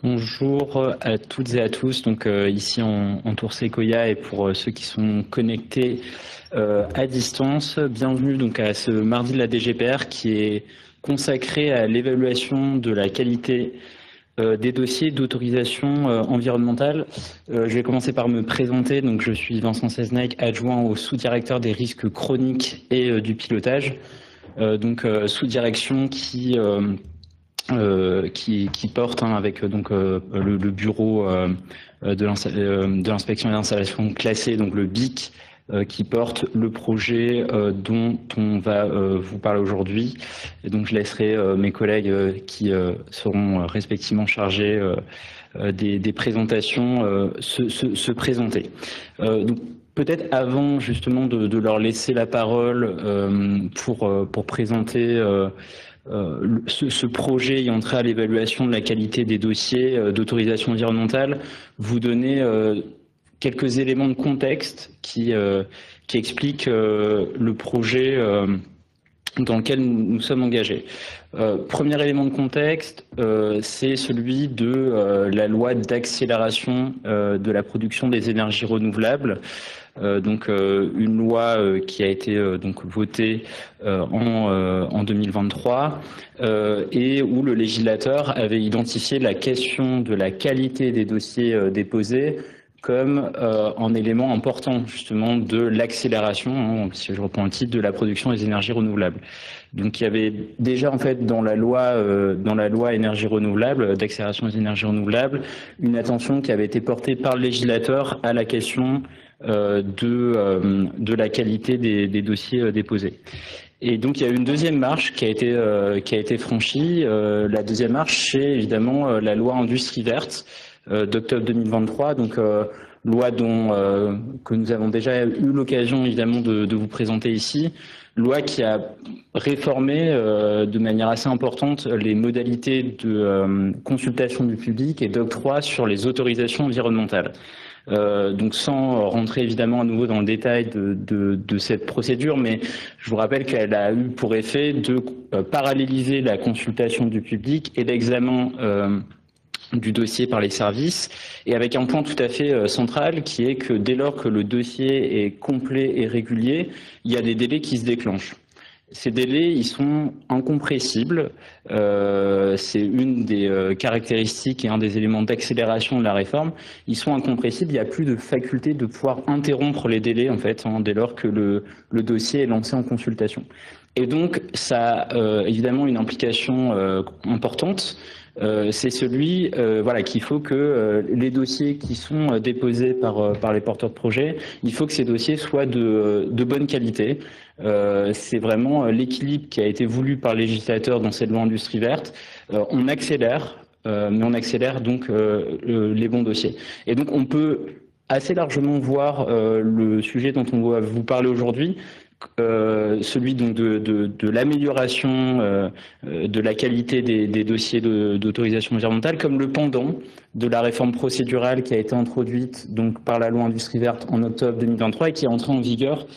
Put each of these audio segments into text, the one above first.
Bonjour à toutes et à tous. Donc ici en Tour Sequoia et pour ceux qui sont connectés à distance, bienvenue donc à ce mardi de la DGPR qui est consacré à l'évaluation de la qualité des dossiers d'autorisation environnementale. Je vais commencer par me présenter. Donc je suis Vincent Seznec, adjoint au sous-directeur des risques chroniques et du pilotage. Sous-direction qui porte avec le bureau de l'inspection et d'installation classée, donc le BIC, qui porte le projet dont on va vous parler aujourd'hui. Et donc je laisserai mes collègues qui seront respectivement chargés des présentations se présenter. Donc, peut-être avant justement de leur laisser la parole pour présenter ce projet et entrer à l'évaluation de la qualité des dossiers d'autorisation environnementale, vous donner quelques éléments de contexte qui expliquent le projet dans lequel nous sommes engagés. Premier élément de contexte, c'est celui de la loi d'accélération de la production des énergies renouvelables. Une loi qui a été votée en 2023 et où le législateur avait identifié la question de la qualité des dossiers déposés comme un élément important justement de l'accélération, si je reprends le titre, de la production des énergies renouvelables. Donc il y avait déjà en fait dans la loi énergie renouvelable, d'accélération des énergies renouvelables, une attention qui avait été portée par le législateur à la question de la qualité des dossiers déposés. Et donc il y a eu une deuxième marche qui a été franchie. La deuxième marche, c'est évidemment la loi industrie verte d'octobre 2023, loi que nous avons déjà eu l'occasion évidemment de vous présenter ici, loi qui a réformé de manière assez importante les modalités de consultation du public et d'octroi sur les autorisations environnementales. Donc sans rentrer évidemment à nouveau dans le détail de cette procédure, mais je vous rappelle qu'elle a eu pour effet de paralléliser la consultation du public et l'examen du dossier par les services, et avec un point tout à fait central qui est que dès lors que le dossier est complet et régulier, il y a des délais qui se déclenchent. Ces délais, ils sont incompressibles. C'est une des caractéristiques et un des éléments d'accélération de la réforme. Ils sont incompressibles. Il n'y a plus de faculté de pouvoir interrompre les délais, en fait, dès lors que le dossier est lancé en consultation. Et donc, ça a évidemment une implication importante. C'est celui qu'il faut que les dossiers qui sont déposés par les porteurs de projets, il faut que ces dossiers soient de bonne qualité. C'est vraiment l'équilibre qui a été voulu par le législateur dans cette loi industrie verte. On accélère, mais on accélère donc les bons dossiers. Et donc on peut assez largement voir le sujet dont on va vous parler aujourd'hui, celui donc de l'amélioration de la qualité des dossiers d'autorisation environnementale comme le pendant de la réforme procédurale qui a été introduite donc par la loi industrie verte en octobre 2023 et qui est entrée en vigueur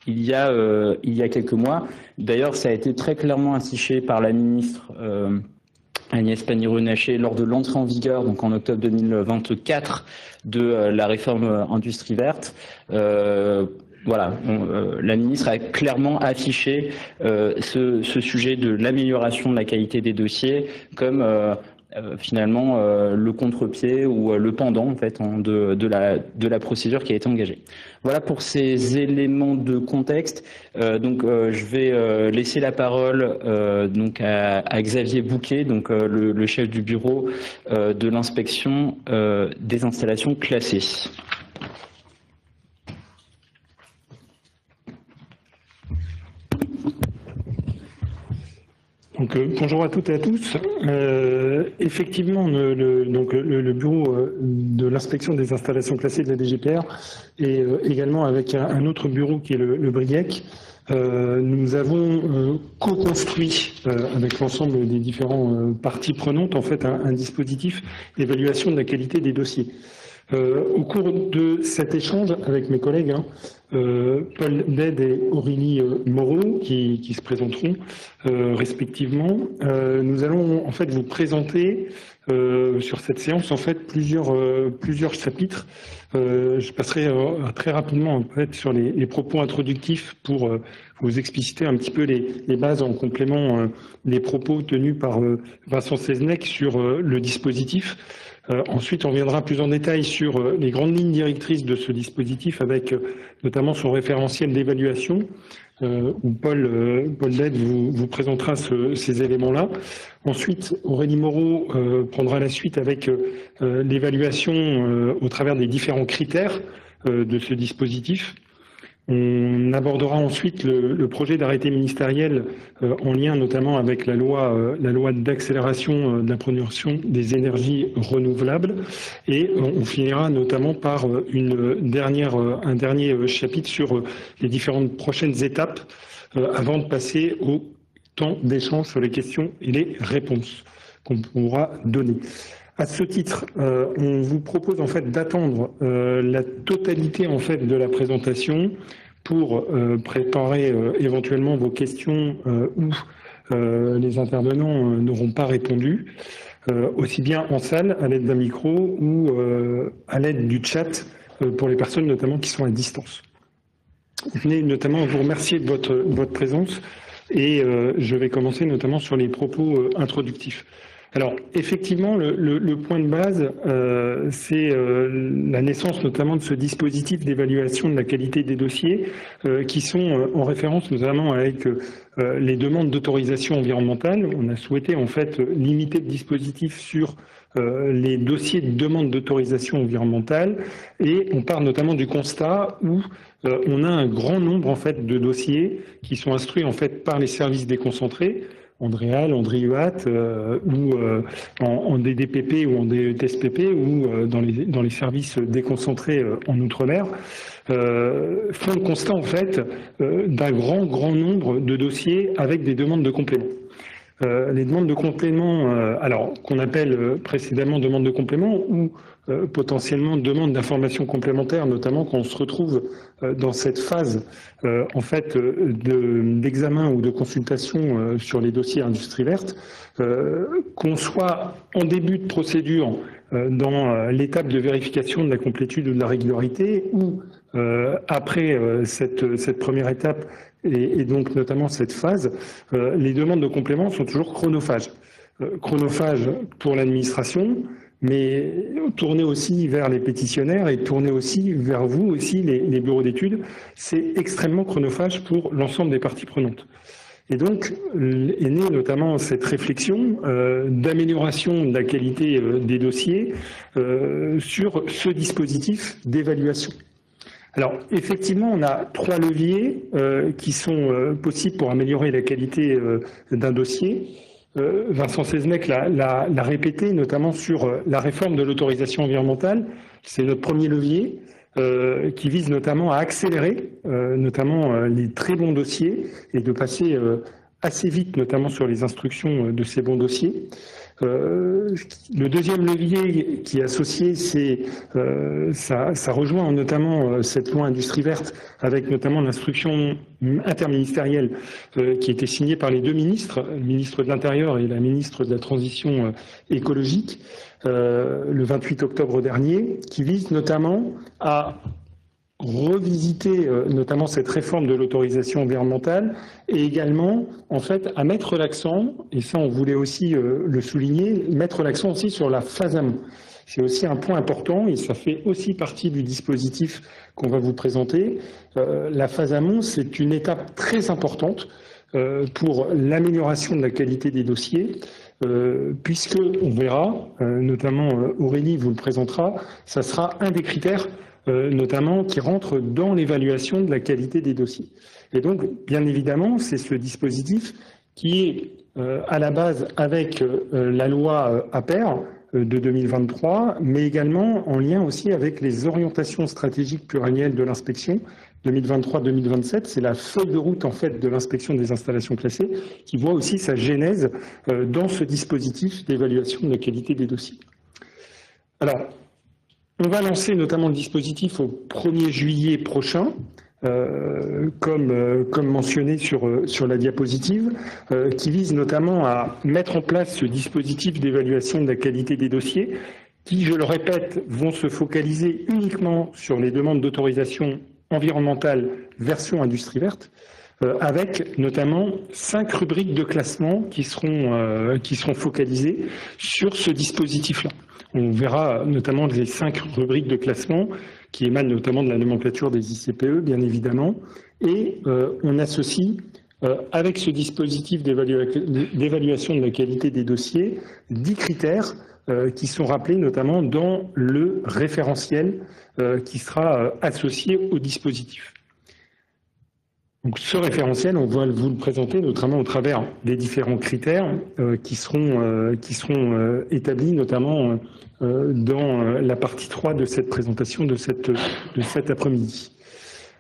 il y a quelques mois. D'ailleurs, ça a été très clairement affiché par la ministre Agnès Pannier-Runacher lors de l'entrée en vigueur, donc en octobre 2024, de la réforme industrie verte. La ministre a clairement affiché ce sujet de l'amélioration de la qualité des dossiers comme finalement le contre-pied ou le pendant en fait de la procédure qui a été engagée. Voilà pour ces éléments de contexte. Je vais laisser la parole à Xavier Bouquet, le chef du bureau de l'inspection des installations classées. Bonjour à toutes et à tous. Effectivement, le bureau de l'inspection des installations classées de la DGPR et également avec un autre bureau qui est le BRIEC, nous avons co-construit avec l'ensemble des différentes parties prenantes en fait un dispositif d'évaluation de la qualité des dossiers. Au cours de cet échange avec mes collègues, Paul Ded et Aurélie Moreau qui se présenteront respectivement. Nous allons en fait vous présenter sur cette séance en fait plusieurs chapitres. Je passerai très rapidement en fait sur les propos introductifs pour vous expliciter un petit peu les bases en complément des propos tenus par Vincent Seznec sur le dispositif. Ensuite, on reviendra plus en détail sur les grandes lignes directrices de ce dispositif avec notamment son référentiel d'évaluation où Paul Ded vous présentera ces éléments-là. Ensuite, Aurélie Moreau prendra la suite avec l'évaluation au travers des différents critères de ce dispositif. On abordera ensuite le projet d'arrêté ministériel en lien notamment avec la loi d'accélération de la production des énergies renouvelables et on finira notamment par un dernier chapitre sur les différentes prochaines étapes avant de passer au temps d'échange sur les questions et les réponses qu'on pourra donner. À ce titre, on vous propose en fait d'attendre la totalité en fait de la présentation pour préparer éventuellement vos questions où les intervenants n'auront pas répondu, aussi bien en salle à l'aide d'un micro ou à l'aide du chat pour les personnes notamment qui sont à distance. Je venais notamment vous remercier de votre présence et je vais commencer notamment sur les propos introductifs. Alors, effectivement, le point de base, c'est la naissance notamment de ce dispositif d'évaluation de la qualité des dossiers qui sont en référence notamment avec les demandes d'autorisation environnementale. On a souhaité en fait limiter le dispositif sur les dossiers de demande d'autorisation environnementale et on part notamment du constat où on a un grand nombre en fait de dossiers qui sont instruits en fait par les services déconcentrés, Andréal, Andriuat, ou en DDPP ou en DETSPP ou dans les services déconcentrés en Outre-mer, font le constat en fait d'un grand nombre de dossiers avec des demandes de complément. Les demandes de complément, alors qu'on appelle précédemment demandes de complément ou potentiellement demandes d'informations complémentaires, notamment quand on se retrouve dans cette phase en fait d'examen ou de consultation sur les dossiers industrie verte, qu'on soit en début de procédure dans l'étape de vérification de la complétude ou de la régularité ou après cette première étape et donc notamment cette phase, les demandes de complément sont toujours chronophages. Chronophages pour l'administration, mais tourner aussi vers les pétitionnaires et tourner aussi vers vous aussi, les bureaux d'études, c'est extrêmement chronophage pour l'ensemble des parties prenantes. Et donc est née notamment cette réflexion d'amélioration de la qualité des dossiers sur ce dispositif d'évaluation. Alors, effectivement, on a 3 leviers qui sont possibles pour améliorer la qualité d'un dossier. Vincent Seznec l'a répété, notamment sur la réforme de l'autorisation environnementale. C'est notre premier levier qui vise notamment à accélérer notamment les très bons dossiers et de passer assez vite, notamment sur les instructions de ces bons dossiers. Le deuxième levier qui est associé, c'est ça rejoint notamment cette loi industrie verte avec notamment l'instruction interministérielle qui a été signée par les 2 ministres, le ministre de l'Intérieur et la ministre de la Transition écologique, le 28 octobre dernier, qui vise notamment à revisiter notamment cette réforme de l'autorisation environnementale et également en fait à mettre l'accent, et ça on voulait aussi le souligner, mettre l'accent aussi sur la phase amont. C'est aussi un point important et ça fait aussi partie du dispositif qu'on va vous présenter. La phase amont, c'est une étape très importante pour l'amélioration de la qualité des dossiers, puisque on verra, notamment Aurélie vous le présentera, ça sera un des critères notamment qui rentre dans l'évaluation de la qualité des dossiers. Et donc, bien évidemment, c'est ce dispositif qui est à la base avec la loi APER de 2023, mais également en lien aussi avec les orientations stratégiques pluriannuelles de l'inspection 2023-2027. C'est la feuille de route en fait de l'inspection des installations classées qui voit aussi sa genèse dans ce dispositif d'évaluation de la qualité des dossiers. Alors, on va lancer notamment le dispositif au 1er juillet prochain. comme mentionné sur la diapositive, qui vise notamment à mettre en place ce dispositif d'évaluation de la qualité des dossiers, qui, je le répète, vont se focaliser uniquement sur les demandes d'autorisation environnementale version industrie verte, avec notamment 5 rubriques de classement qui seront focalisées sur ce dispositif-là. On verra notamment les 5 rubriques de classement qui émanent notamment de la nomenclature des ICPE, bien évidemment, et on associe avec ce dispositif d'évaluation de la qualité des dossiers 10 critères qui sont rappelés notamment dans le référentiel qui sera associé au dispositif. Donc, ce référentiel, on va vous le présenter notamment au travers des différents critères qui seront établis notamment dans la partie 3 de cette présentation de cet après-midi.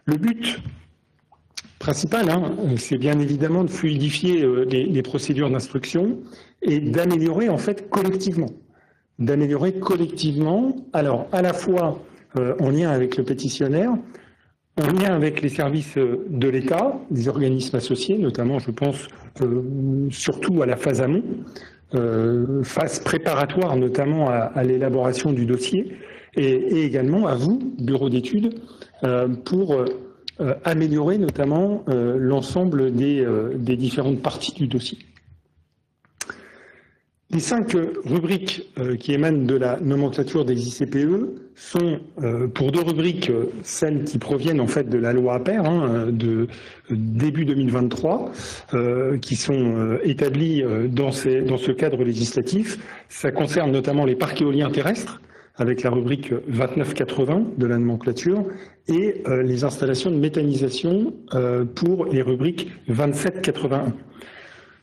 Le but principal, c'est bien évidemment de fluidifier les procédures d'instruction et d'améliorer en fait collectivement. Alors à la fois en lien avec le pétitionnaire, en lien avec les services de l'État, des organismes associés, notamment je pense surtout à la phase amont, phase préparatoire notamment à l'élaboration du dossier, et également à vous, bureau d'études, pour améliorer notamment l'ensemble des différentes parties du dossier. Les 5 rubriques qui émanent de la nomenclature des ICPE sont, pour 2 rubriques, celles qui proviennent en fait de la loi APER de début 2023, qui sont établies dans ce cadre législatif. Ça concerne notamment les parcs éoliens terrestres, avec la rubrique 2980 de la nomenclature, et les installations de méthanisation pour les rubriques 2781.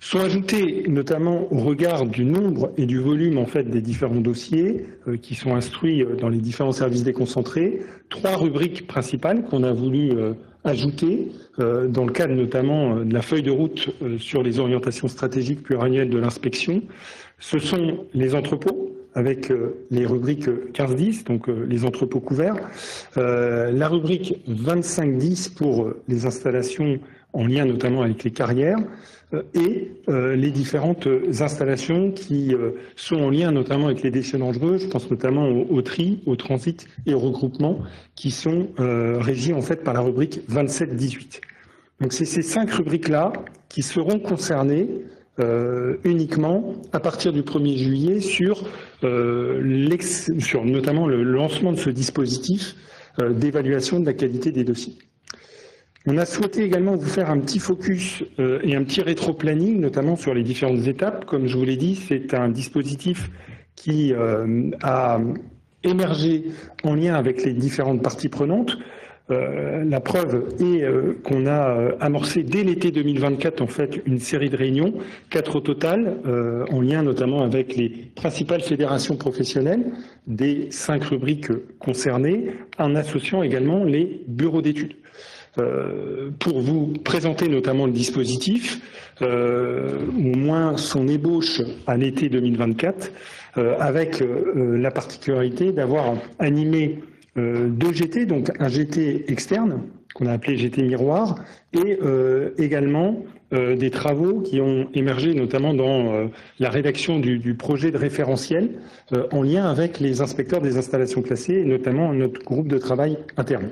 Sont ajoutés notamment au regard du nombre et du volume en fait des différents dossiers qui sont instruits dans les différents services déconcentrés, 3 rubriques principales qu'on a voulu ajouter dans le cadre notamment de la feuille de route sur les orientations stratégiques pluriannuelles de l'inspection. Ce sont les entrepôts avec les rubriques 15-10, donc les entrepôts couverts, la rubrique 25-10 pour les installations en lien notamment avec les carrières, et les différentes installations qui sont en lien notamment avec les déchets dangereux, je pense notamment au tri, au transit et au regroupement, qui sont régis en fait par la rubrique 27-18. Donc c'est ces 5 rubriques-là qui seront concernées uniquement à partir du 1er juillet sur notamment le lancement de ce dispositif d'évaluation de la qualité des dossiers. On a souhaité également vous faire un petit focus et un petit rétro-planning, notamment sur les différentes étapes. Comme je vous l'ai dit, c'est un dispositif qui a émergé en lien avec les différentes parties prenantes. La preuve est qu'on a amorcé dès l'été 2024 en fait une série de réunions, 4 au total, en lien notamment avec les principales fédérations professionnelles des 5 rubriques concernées, en associant également les bureaux d'études. Pour vous présenter notamment le dispositif, au moins son ébauche à l'été 2024, avec la particularité d'avoir animé 2 GT, donc un GT externe, qu'on a appelé GT Miroir, et également des travaux qui ont émergé notamment dans la rédaction du projet de référentiel en lien avec les inspecteurs des installations classées, et notamment notre groupe de travail interne.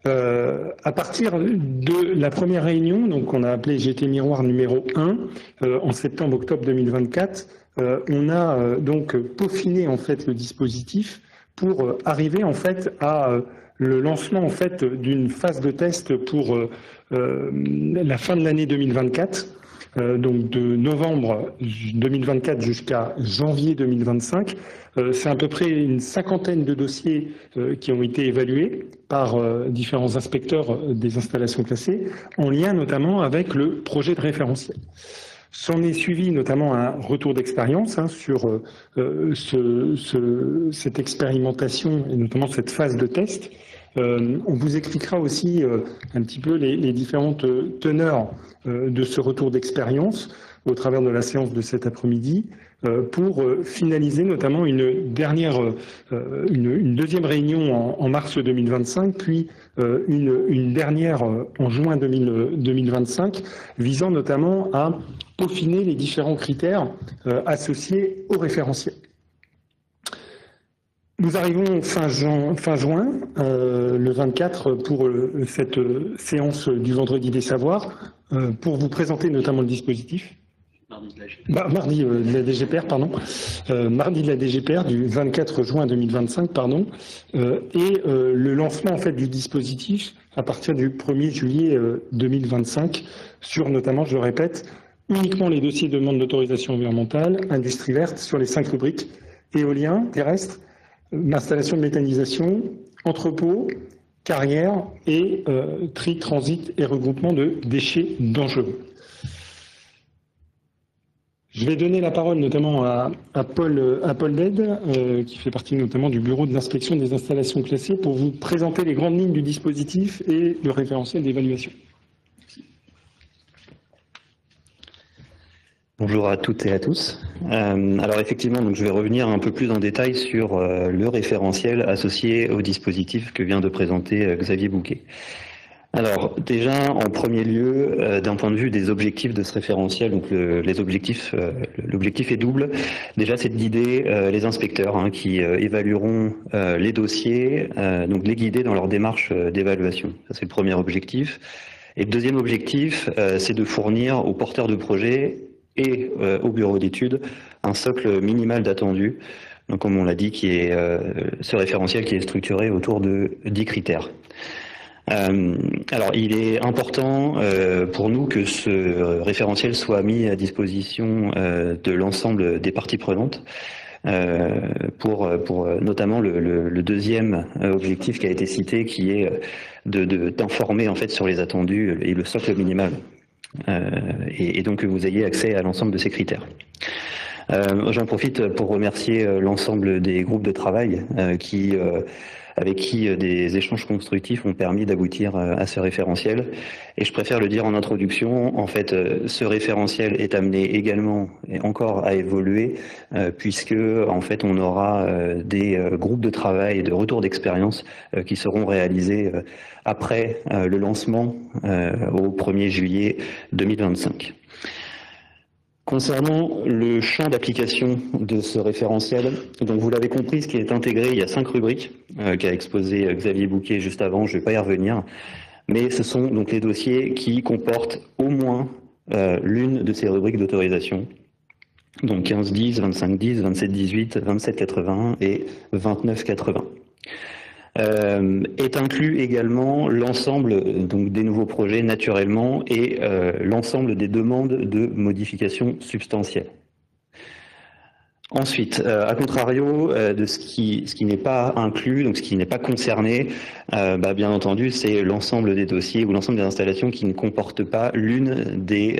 À partir de la première réunion, donc on a appelé GT Miroir numéro 1, en septembre-octobre 2024, on a donc peaufiné en fait le dispositif pour arriver en fait à le lancement en fait d'une phase de test pour la fin de l'année 2024. Donc de novembre 2024 jusqu'à janvier 2025. C'est à peu près une 50aine de dossiers qui ont été évalués par différents inspecteurs des installations classées, en lien notamment avec le projet de référentiel. S'en est suivi notamment un retour d'expérience sur cette expérimentation et notamment cette phase de test. On vous expliquera aussi un petit peu les différentes teneurs de ce retour d'expérience au travers de la séance de cet après-midi. pour finaliser notamment une deuxième réunion en mars 2025, puis une dernière en juin 2025, visant notamment à peaufiner les différents critères associés au référentiel. Nous arrivons fin juin, le 24, pour cette séance du Vendredi des Savoirs, pour vous présenter notamment le dispositif. Mardi de la DGPR, pardon. Mardi de la DGPR du 24 juin 2025, pardon. Et le lancement en fait du dispositif à partir du 1er juillet 2025 sur notamment, je le répète, uniquement les dossiers de demande d'autorisation environnementale, industrie verte sur les 5 rubriques, éolien, terrestre, installation de méthanisation, entrepôt, carrière et tri, transit et regroupement de déchets dangereux. Je vais donner la parole notamment à Paul Dede, qui fait partie notamment du bureau de l'inspection des installations classées, pour vous présenter les grandes lignes du dispositif et le référentiel d'évaluation. Bonjour à toutes et à tous. Alors effectivement, donc je vais revenir un peu plus en détail sur le référentiel associé au dispositif que vient de présenter Xavier Bouquet. Alors déjà, en premier lieu, d'un point de vue des objectifs de ce référentiel, donc l'objectif est double. Déjà, c'est de guider les inspecteurs qui évalueront les dossiers, donc les guider dans leur démarche d'évaluation. Ça, c'est le premier objectif. Et le deuxième objectif, c'est de fournir aux porteurs de projets et au bureau d'études un socle minimal d'attendu, donc comme on l'a dit, qui est ce référentiel qui est structuré autour de 10 critères. Alors il est important pour nous que ce référentiel soit mis à disposition de l'ensemble des parties prenantes pour notamment le deuxième objectif qui a été cité, qui est d'informer en fait sur les attendus et le socle minimal. Et donc que vous ayez accès à l'ensemble de ces critères. J'en profite pour remercier l'ensemble des groupes de travail avec qui des échanges constructifs ont permis d'aboutir à ce référentiel. Et je préfère le dire en introduction, en fait, ce référentiel est amené également et encore à évoluer, puisque en fait on aura des groupes de travail et de retour d'expérience qui seront réalisés après le lancement au 1er juillet 2025. Concernant le champ d'application de ce référentiel, donc vous l'avez compris, ce qui est intégré, il y a 5 rubriques qu'a exposé Xavier Bouquet juste avant, je ne vais pas y revenir, mais ce sont donc les dossiers qui comportent au moins l'une de ces rubriques d'autorisation, donc 15-10, 25-10, 27-18, 27-81 et 29-80. Est inclus également l'ensemble donc des nouveaux projets naturellement et l'ensemble des demandes de modification substantielle. Ensuite, à contrario de ce qui n'est pas inclus, donc ce qui n'est pas concerné, bien entendu, c'est l'ensemble des dossiers ou l'ensemble des installations qui ne comportent pas l'une des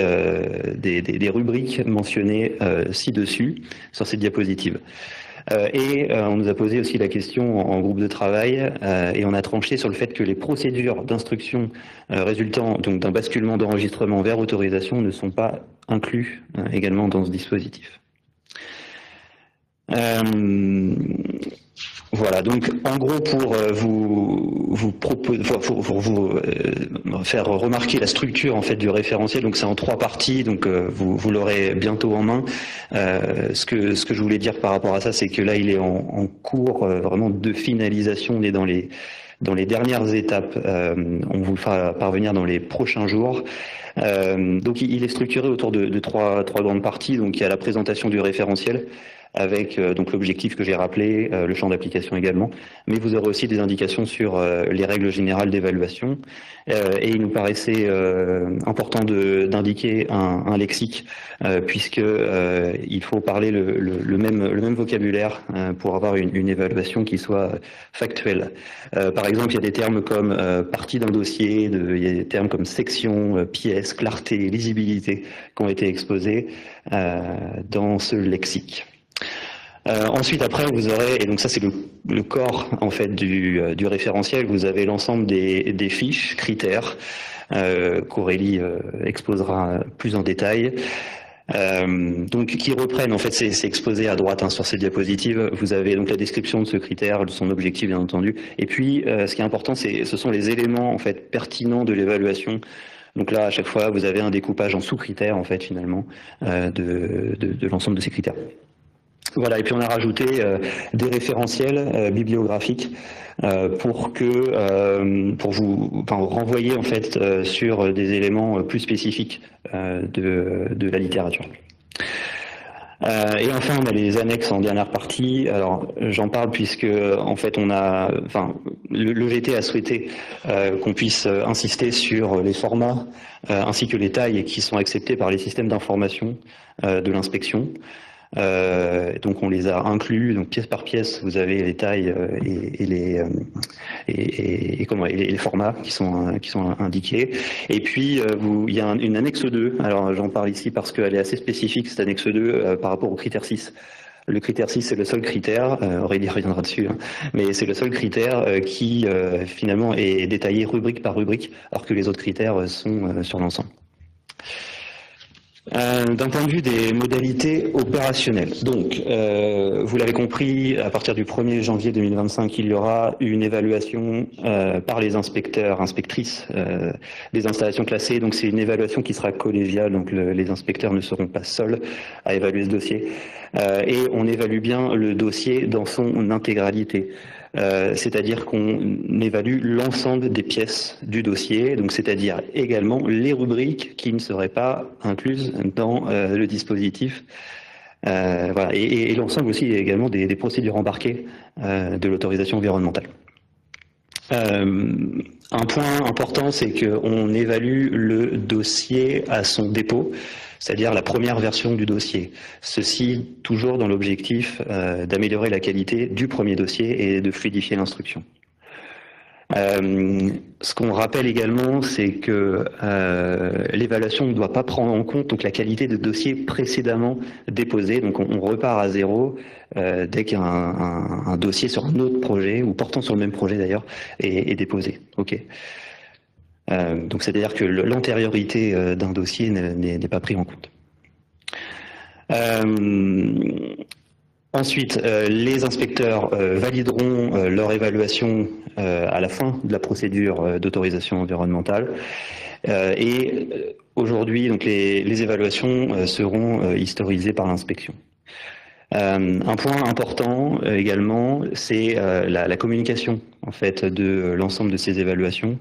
rubriques mentionnées ci-dessus sur cette diapositive. Et on nous a posé aussi la question en groupe de travail et on a tranché sur le fait que les procédures d'instruction résultant donc d'un basculement d'enregistrement vers autorisation ne sont pas inclus également dans ce dispositif. Voilà, donc en gros pour vous faire remarquer la structure en fait du référentiel, donc c'est en 3 parties, donc vous l'aurez bientôt en main. Ce que je voulais dire par rapport à ça, c'est que là il est en cours vraiment de finalisation, on est dans les dernières étapes, on vous le fera parvenir dans les prochains jours. Donc il est structuré autour de trois grandes parties, donc il y a la présentation du référentiel, avec donc l'objectif que j'ai rappelé, le champ d'application également, mais vous aurez aussi des indications sur les règles générales d'évaluation, et il nous paraissait important d'indiquer un lexique, puisque il faut parler le même vocabulaire pour avoir une évaluation qui soit factuelle. Par exemple, il y a des termes comme partie d'un dossier, il y a des termes comme section, pièce, clarté, lisibilité qui ont été exposés dans ce lexique. Ensuite, après, vous aurez, et donc ça c'est le corps en fait du référentiel, vous avez l'ensemble des fiches, critères, qu'Aurélie exposera plus en détail. Donc qui reprennent, en fait, c'est exposé à droite sur ces diapositives. Vous avez donc la description de ce critère, son objectif bien entendu. Et puis, ce qui est important, ce sont les éléments en fait pertinents de l'évaluation. Donc là, à chaque fois, vous avez un découpage en sous-critères, en fait, finalement, de l'ensemble de ces critères. Voilà, et puis on a rajouté des référentiels bibliographiques pour vous renvoyer en fait sur des éléments plus spécifiques de la littérature. Et enfin, on a les annexes en dernière partie. Alors, j'en parle puisque en fait, le VT a souhaité qu'on puisse insister sur les formats ainsi que les tailles qui sont acceptés par les systèmes d'information de l'inspection. Donc on les a inclus, donc pièce par pièce, vous avez les tailles et les formats qui sont indiqués. Et puis il y a une annexe 2. Alors j'en parle ici parce qu'elle est assez spécifique, cette annexe 2 par rapport au critère 6. Le critère 6, c'est le seul critère, Aurélie reviendra dessus, hein, mais c'est le seul critère qui finalement est détaillé rubrique par rubrique, alors que les autres critères sont sur l'ensemble. D'un point de vue des modalités opérationnelles, donc vous l'avez compris, à partir du 1er janvier 2025, il y aura une évaluation par les inspecteurs, inspectrices des installations classées. Donc c'est une évaluation qui sera collégiale, donc les inspecteurs ne seront pas seuls à évaluer ce dossier. Et on évalue bien le dossier dans son intégralité. C'est-à-dire qu'on évalue l'ensemble des pièces du dossier, donc c'est-à-dire également les rubriques qui ne seraient pas incluses dans le dispositif. Voilà. Et l'ensemble aussi également des procédures embarquées de l'autorisation environnementale. Un point important, c'est qu'on évalue le dossier à son dépôt, c'est-à-dire la première version du dossier. Ceci toujours dans l'objectif d'améliorer la qualité du premier dossier et de fluidifier l'instruction. Ce qu'on rappelle également, c'est que l'évaluation ne doit pas prendre en compte donc la qualité de dossier précédemment déposé. Donc on repart à zéro dès qu'un dossier sur un autre projet ou portant sur le même projet d'ailleurs est déposé. Ok. Donc c'est-à-dire que l'antériorité d'un dossier n'est pas prise en compte. Ensuite, les inspecteurs valideront leur évaluation à la fin de la procédure d'autorisation environnementale. Et aujourd'hui, donc les évaluations seront historisées par l'inspection. Un point important également, c'est la communication en fait de l'ensemble de ces évaluations.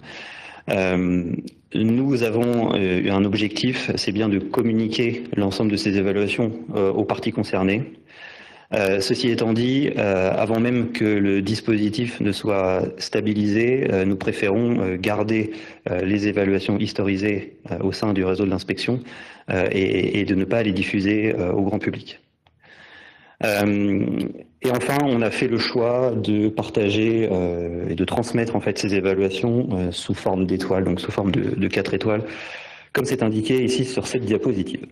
Nous avons un objectif, c'est bien de communiquer l'ensemble de ces évaluations aux parties concernées. Ceci étant dit, avant même que le dispositif ne soit stabilisé, nous préférons garder les évaluations historisées au sein du réseau de l'inspection et de ne pas les diffuser au grand public. Et enfin, on a fait le choix de partager et de transmettre en fait ces évaluations sous forme d'étoiles, donc sous forme de 4 étoiles, comme c'est indiqué ici sur cette diapositive.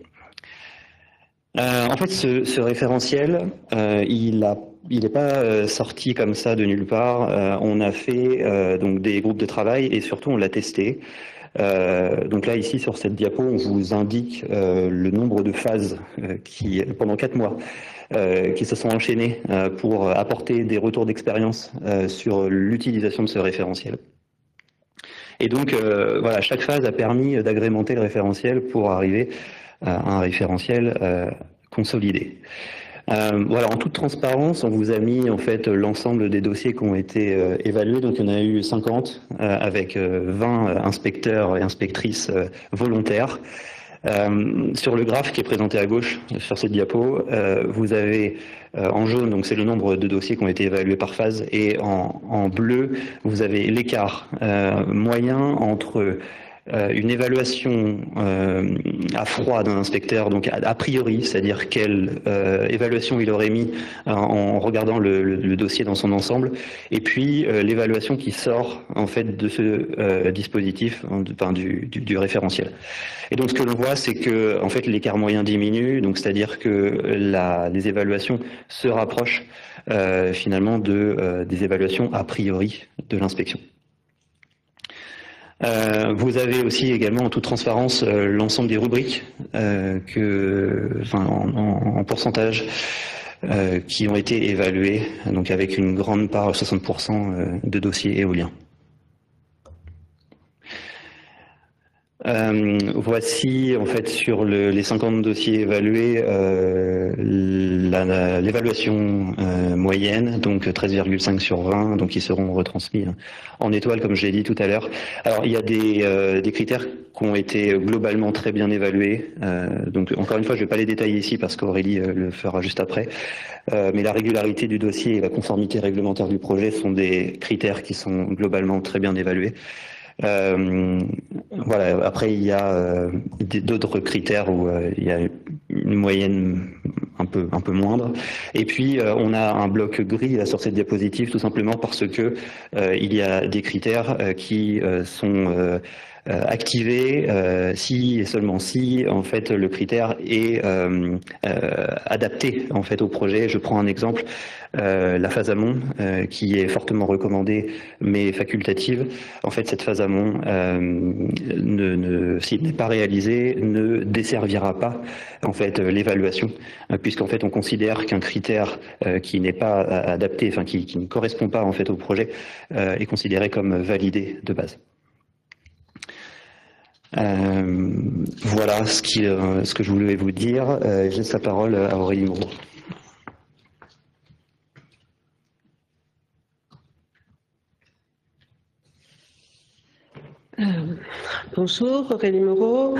En fait, ce référentiel, il n'est pas sorti comme ça de nulle part. On a fait donc des groupes de travail et surtout on l'a testé. Donc là, ici, sur cette diapo, on vous indique le nombre de phases qui, pendant 4 mois, qui se sont enchaînées pour apporter des retours d'expérience sur l'utilisation de ce référentiel. Et donc, voilà, chaque phase a permis d'agrémenter le référentiel pour arriver à un référentiel consolidé. Voilà, en toute transparence, on vous a mis en fait l'ensemble des dossiers qui ont été évalués. Donc, il y en a eu 50 avec 20 inspecteurs et inspectrices volontaires. Sur le graphe qui est présenté à gauche sur cette diapo, vous avez en jaune, donc c'est le nombre de dossiers qui ont été évalués par phase, et en bleu, vous avez l'écart moyen entre une évaluation à froid d'un inspecteur, donc a priori, c'est-à-dire quelle évaluation il aurait mis en regardant le dossier dans son ensemble, et puis l'évaluation qui sort en fait de ce dispositif, du référentiel. Et donc ce que l'on voit, c'est que en fait l'écart moyen diminue, donc c'est-à-dire que les évaluations se rapprochent finalement des évaluations a priori de l'inspection. Vous avez aussi également en toute transparence l'ensemble des rubriques en pourcentage qui ont été évalués, donc avec une grande part, 60% de dossiers éoliens. Voici en fait sur les 50 dossiers évalués l'évaluation moyenne, donc 13,5 sur 20, donc ils seront retransmis en étoiles comme je l'ai dit tout à l'heure. Alors il y a des critères qui ont été globalement très bien évalués, donc encore une fois je ne vais pas les détailler ici parce qu'Aurélie le fera juste après, mais la régularité du dossier et la conformité réglementaire du projet sont des critères qui sont globalement très bien évalués. Voilà. Après, il y a d'autres critères où il y a une moyenne un peu moindre. Et puis, on a un bloc gris là sur cette diapositive, tout simplement parce que il y a des critères qui sont activé si et seulement si en fait le critère est adapté en fait au projet. Je prends un exemple, la phase amont qui est fortement recommandée mais facultative. En fait, cette phase amont, s'il n'est pas réalisée, ne desservira pas en fait l'évaluation, puisqu'en fait on considère qu'un critère qui n'est pas adapté, enfin qui ne correspond pas en fait au projet, est considéré comme validé de base. Voilà ce que je voulais vous dire. Je laisse la parole à Aurélie Moreau. Bonjour, Aurélie Moreau.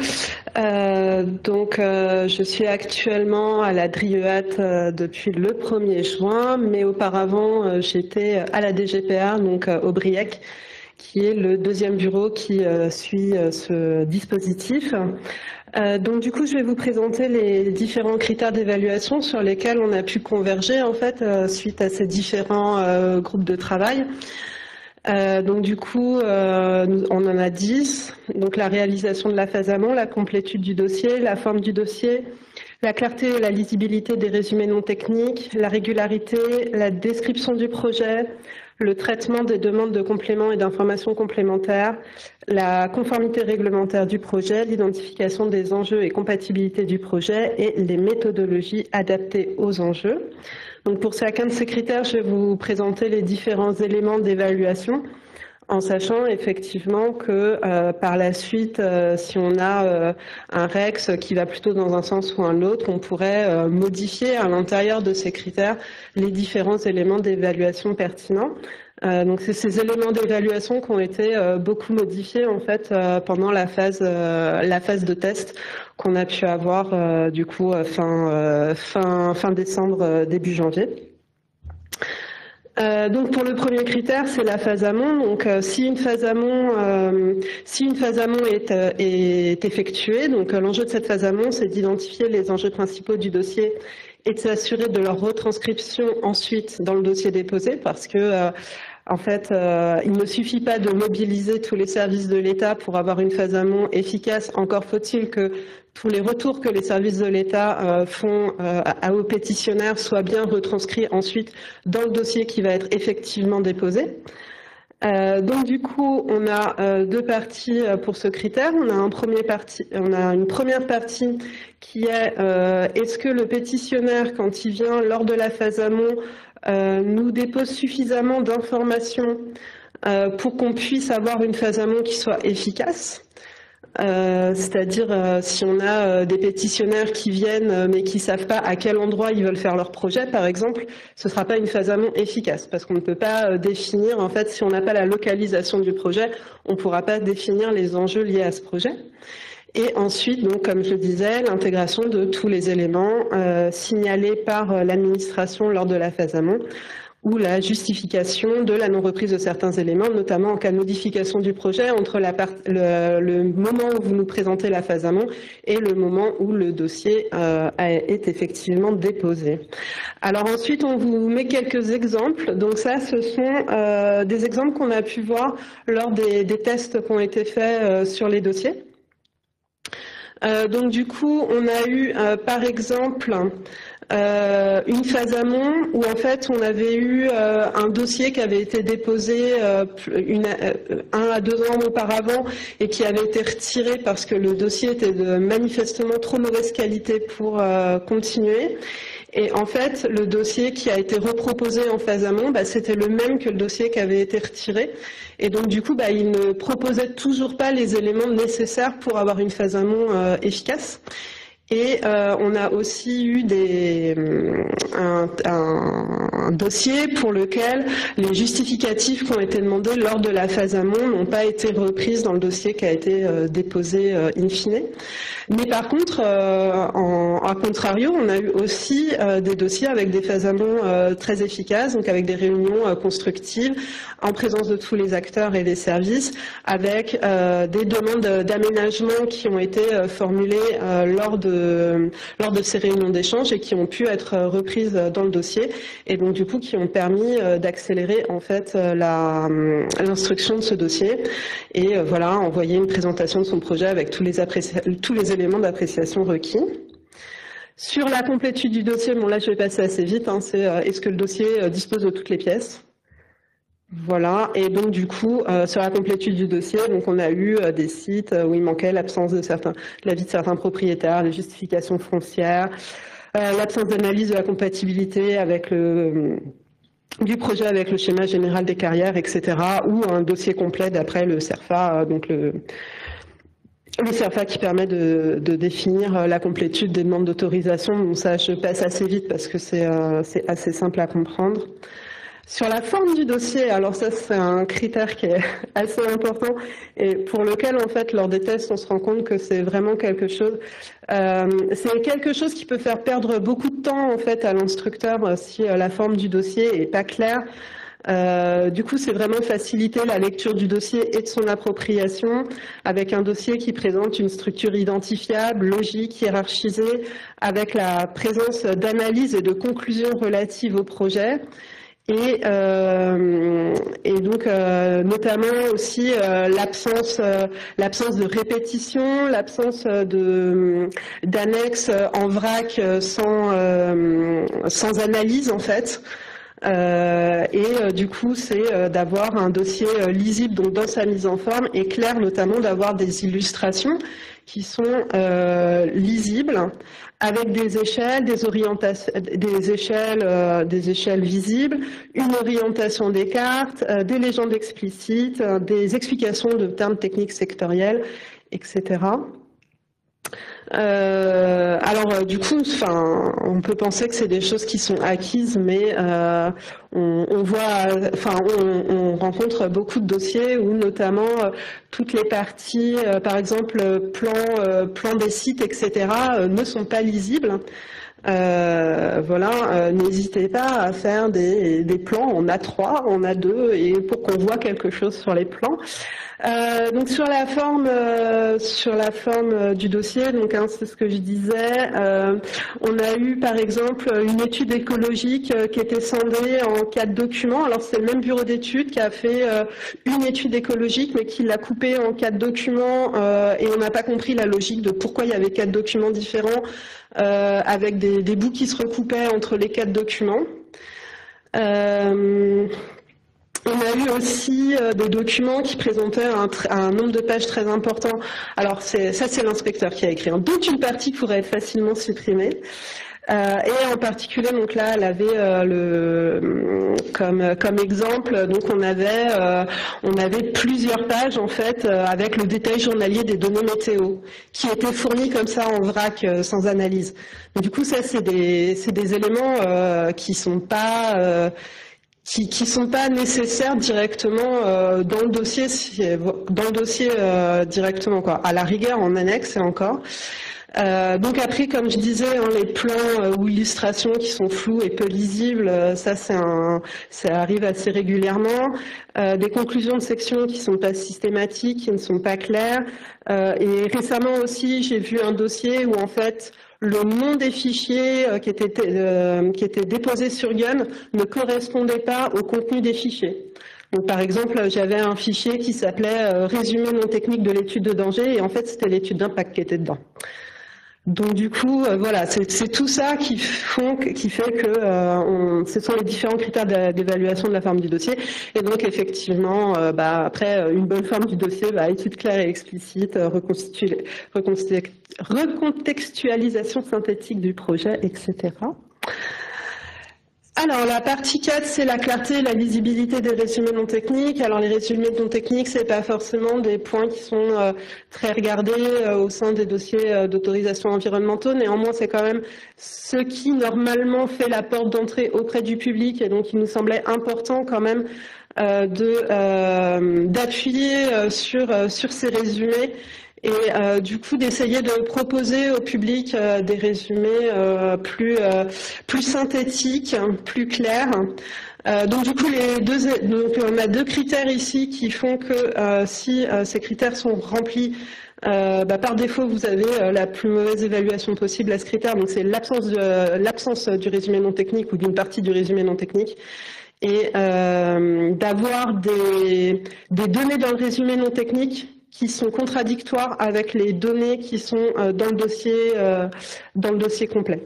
Je suis actuellement à la DRIEAT depuis le 1er juin, mais auparavant j'étais à la DGPR, donc au BRIEC, qui est le deuxième bureau qui suit ce dispositif. Donc du coup, je vais vous présenter les différents critères d'évaluation sur lesquels on a pu converger en fait suite à ces différents groupes de travail. Donc du coup, on en a 10. Donc la réalisation de la phase amont, la complétude du dossier, la forme du dossier, la clarté et la lisibilité des résumés non techniques, la régularité, la description du projet, le traitement des demandes de compléments et d'informations complémentaires, la conformité réglementaire du projet, l'identification des enjeux et compatibilité du projet et les méthodologies adaptées aux enjeux. Donc pour chacun de ces critères, je vais vous présenter les différents éléments d'évaluation, en sachant effectivement que par la suite, si on a un REX qui va plutôt dans un sens ou un autre, on pourrait modifier à l'intérieur de ces critères les différents éléments d'évaluation pertinents. Donc c'est ces éléments d'évaluation qui ont été beaucoup modifiés en fait pendant la phase de test qu'on a pu avoir du coup fin décembre début janvier. Donc pour le premier critère, c'est la phase amont. Donc si une phase amont est effectuée, donc l'enjeu de cette phase amont, c'est d'identifier les enjeux principaux du dossier et de s'assurer de leur retranscription ensuite dans le dossier déposé, parce que en fait, il ne suffit pas de mobiliser tous les services de l'État pour avoir une phase amont efficace. Encore faut-il que tous les retours que les services de l'État font aux pétitionnaires soient bien retranscrits ensuite dans le dossier qui va être effectivement déposé. Donc du coup, on a deux parties pour ce critère. On a une première partie qui est est-ce que le pétitionnaire, quand il vient lors de la phase amont, nous dépose suffisamment d'informations pour qu'on puisse avoir une phase amont qui soit efficace. C'est-à-dire si on a des pétitionnaires qui viennent mais qui ne savent pas à quel endroit ils veulent faire leur projet, par exemple, ce ne sera pas une phase amont efficace parce qu'on ne peut pas définir, en fait, si on n'a pas la localisation du projet, on ne pourra pas définir les enjeux liés à ce projet. Et ensuite, donc, comme je disais, l'intégration de tous les éléments signalés par l'administration lors de la phase amont, ou la justification de la non-reprise de certains éléments, notamment en cas de modification du projet entre le moment où vous nous présentez la phase amont et le moment où le dossier est effectivement déposé. Alors ensuite, on vous met quelques exemples. Donc ça, ce sont des exemples qu'on a pu voir lors des tests qui ont été faits sur les dossiers. Donc du coup, on a eu par exemple Une phase amont où en fait on avait eu un dossier qui avait été déposé 1 à 2 ans auparavant et qui avait été retiré parce que le dossier était de manifestement trop mauvaise qualité pour continuer. Et en fait, le dossier qui a été reproposé en phase amont, c'était le même que le dossier qui avait été retiré. Et donc, du coup, il ne proposait toujours pas les éléments nécessaires pour avoir une phase amont efficace. Et on a aussi eu un dossier pour lequel les justificatifs qui ont été demandés lors de la phase amont n'ont pas été reprises dans le dossier qui a été déposé in fine. Mais par contre, à contrario, on a eu aussi des dossiers avec des phases amont très efficaces, donc avec des réunions constructives en présence de tous les acteurs et des services, avec des demandes d'aménagement qui ont été formulées lors de ces réunions d'échange et qui ont pu être reprises dans le dossier, et donc du coup qui ont permis d'accélérer en fait l'instruction de ce dossier, et voilà, envoyer une présentation de son projet avec tous les éléments d'appréciation requis. Sur la complétude du dossier, bon là je vais passer assez vite, c'est est-ce que le dossier dispose de toutes les pièces? Voilà, et donc du coup, sur la complétude du dossier, donc on a eu des sites où il manquait l'absence de l'avis de certains propriétaires, les justifications foncières, l'absence d'analyse de la compatibilité avec du projet avec le schéma général des carrières, etc., ou un dossier complet d'après le CERFA, donc le CERFA qui permet de définir la complétude des demandes d'autorisation. Bon, ça, je passe assez vite parce que c'est assez simple à comprendre. Sur la forme du dossier, alors ça c'est un critère qui est assez important et pour lequel en fait lors des tests on se rend compte que c'est vraiment quelque chose, qui peut faire perdre beaucoup de temps en fait à l'instructeur si la forme du dossier est pas claire. Du coup, c'est vraiment faciliter la lecture du dossier et de son appropriation avec un dossier qui présente une structure identifiable, logique, hiérarchisée, avec la présence d'analyses et de conclusions relatives au projet. Et donc notamment aussi l'absence de répétition, l'absence d'annexes en vrac sans analyse en fait. Du coup, c'est d'avoir un dossier lisible donc dans sa mise en forme et clair, notamment d'avoir des illustrations qui sont lisibles avec des échelles, des orientations, des échelles visibles, une orientation des cartes, des légendes explicites, des explications de termes techniques sectoriels, etc. Du coup, on peut penser que c'est des choses qui sont acquises, mais on rencontre beaucoup de dossiers où notamment toutes les parties, par exemple plan des sites, etc., ne sont pas lisibles. N'hésitez pas à faire des plans en A3, en A2, et pour qu'on voit quelque chose sur les plans. Donc sur la forme du dossier, donc c'est ce que je disais. On a eu par exemple une étude écologique qui était scindée en 4 documents. Alors c'est le même bureau d'études qui a fait une étude écologique, mais qui l'a coupée en 4 documents, et on n'a pas compris la logique de pourquoi il y avait 4 documents différents avec des bouts qui se recoupaient entre les 4 documents. On a eu aussi des documents qui présentaient un nombre de pages très important. Alors c'est l'inspecteur qui a écrit, dont une partie pourrait être facilement supprimée. Et en particulier, donc là, elle avait comme exemple, donc on avait plusieurs pages en fait avec le détail journalier des données météo qui étaient fournies comme ça en vrac sans analyse. Donc, du coup, ça c'est des éléments qui sont pas nécessaires directement dans le dossier directement quoi. À la rigueur en annexe et encore. Donc après, comme je disais, les plans ou illustrations qui sont flous et peu lisibles, ça arrive assez régulièrement. Des conclusions de section qui sont pas systématiques, qui ne sont pas claires. Et récemment aussi, j'ai vu un dossier où en fait le nom des fichiers qui étaient déposés sur Gun ne correspondait pas au contenu des fichiers. Donc, par exemple, j'avais un fichier qui s'appelait résumé non technique de l'étude de danger, et en fait c'était l'étude d'impact qui était dedans. Donc du coup, voilà, c'est tout ça qui fait que ce sont les différents critères d'évaluation de la forme du dossier. Et donc effectivement, après une bonne forme du dossier, étude claire et explicite, recontextualisation synthétique du projet, etc. Alors la partie 4, c'est la clarté et la lisibilité des résumés non techniques. Alors les résumés non techniques, c'est pas forcément des points qui sont très regardés au sein des dossiers d'autorisation environnementaux. Néanmoins, c'est quand même ce qui normalement fait la porte d'entrée auprès du public, et donc il nous semblait important quand même d'appuyer sur ces résumés. Et du coup d'essayer de proposer au public des résumés plus synthétiques, plus clairs. Donc du coup on a deux critères ici qui font que si ces critères sont remplis, par défaut vous avez la plus mauvaise évaluation possible à ce critère. Donc c'est l'absence du résumé non technique ou d'une partie du résumé non technique. Et d'avoir des données dans le résumé non technique qui sont contradictoires avec les données qui sont dans le dossier complet.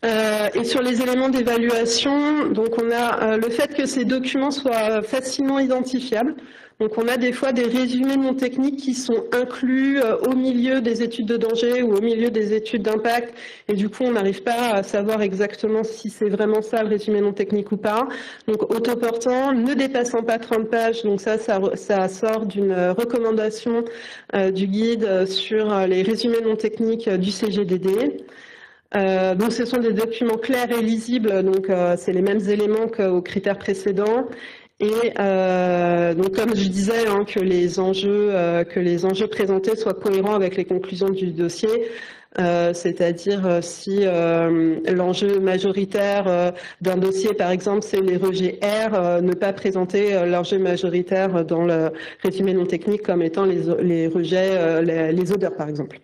Et sur les éléments d'évaluation, donc on a le fait que ces documents soient facilement identifiables. Donc on a des fois des résumés non techniques qui sont inclus au milieu des études de danger ou au milieu des études d'impact, et du coup on n'arrive pas à savoir exactement si c'est vraiment ça le résumé non technique ou pas. Donc autoportant, ne dépassant pas 30 pages, donc ça sort d'une recommandation du guide sur les résumés non techniques du CGDD. Donc ce sont des documents clairs et lisibles, donc c'est les mêmes éléments qu'aux critères précédents. Et donc comme je disais, que les enjeux présentés soient cohérents avec les conclusions du dossier, c'est-à-dire si l'enjeu majoritaire d'un dossier, par exemple, c'est les rejets R, ne pas présenter l'enjeu majoritaire dans le résumé non technique comme étant les rejets, les odeurs, par exemple.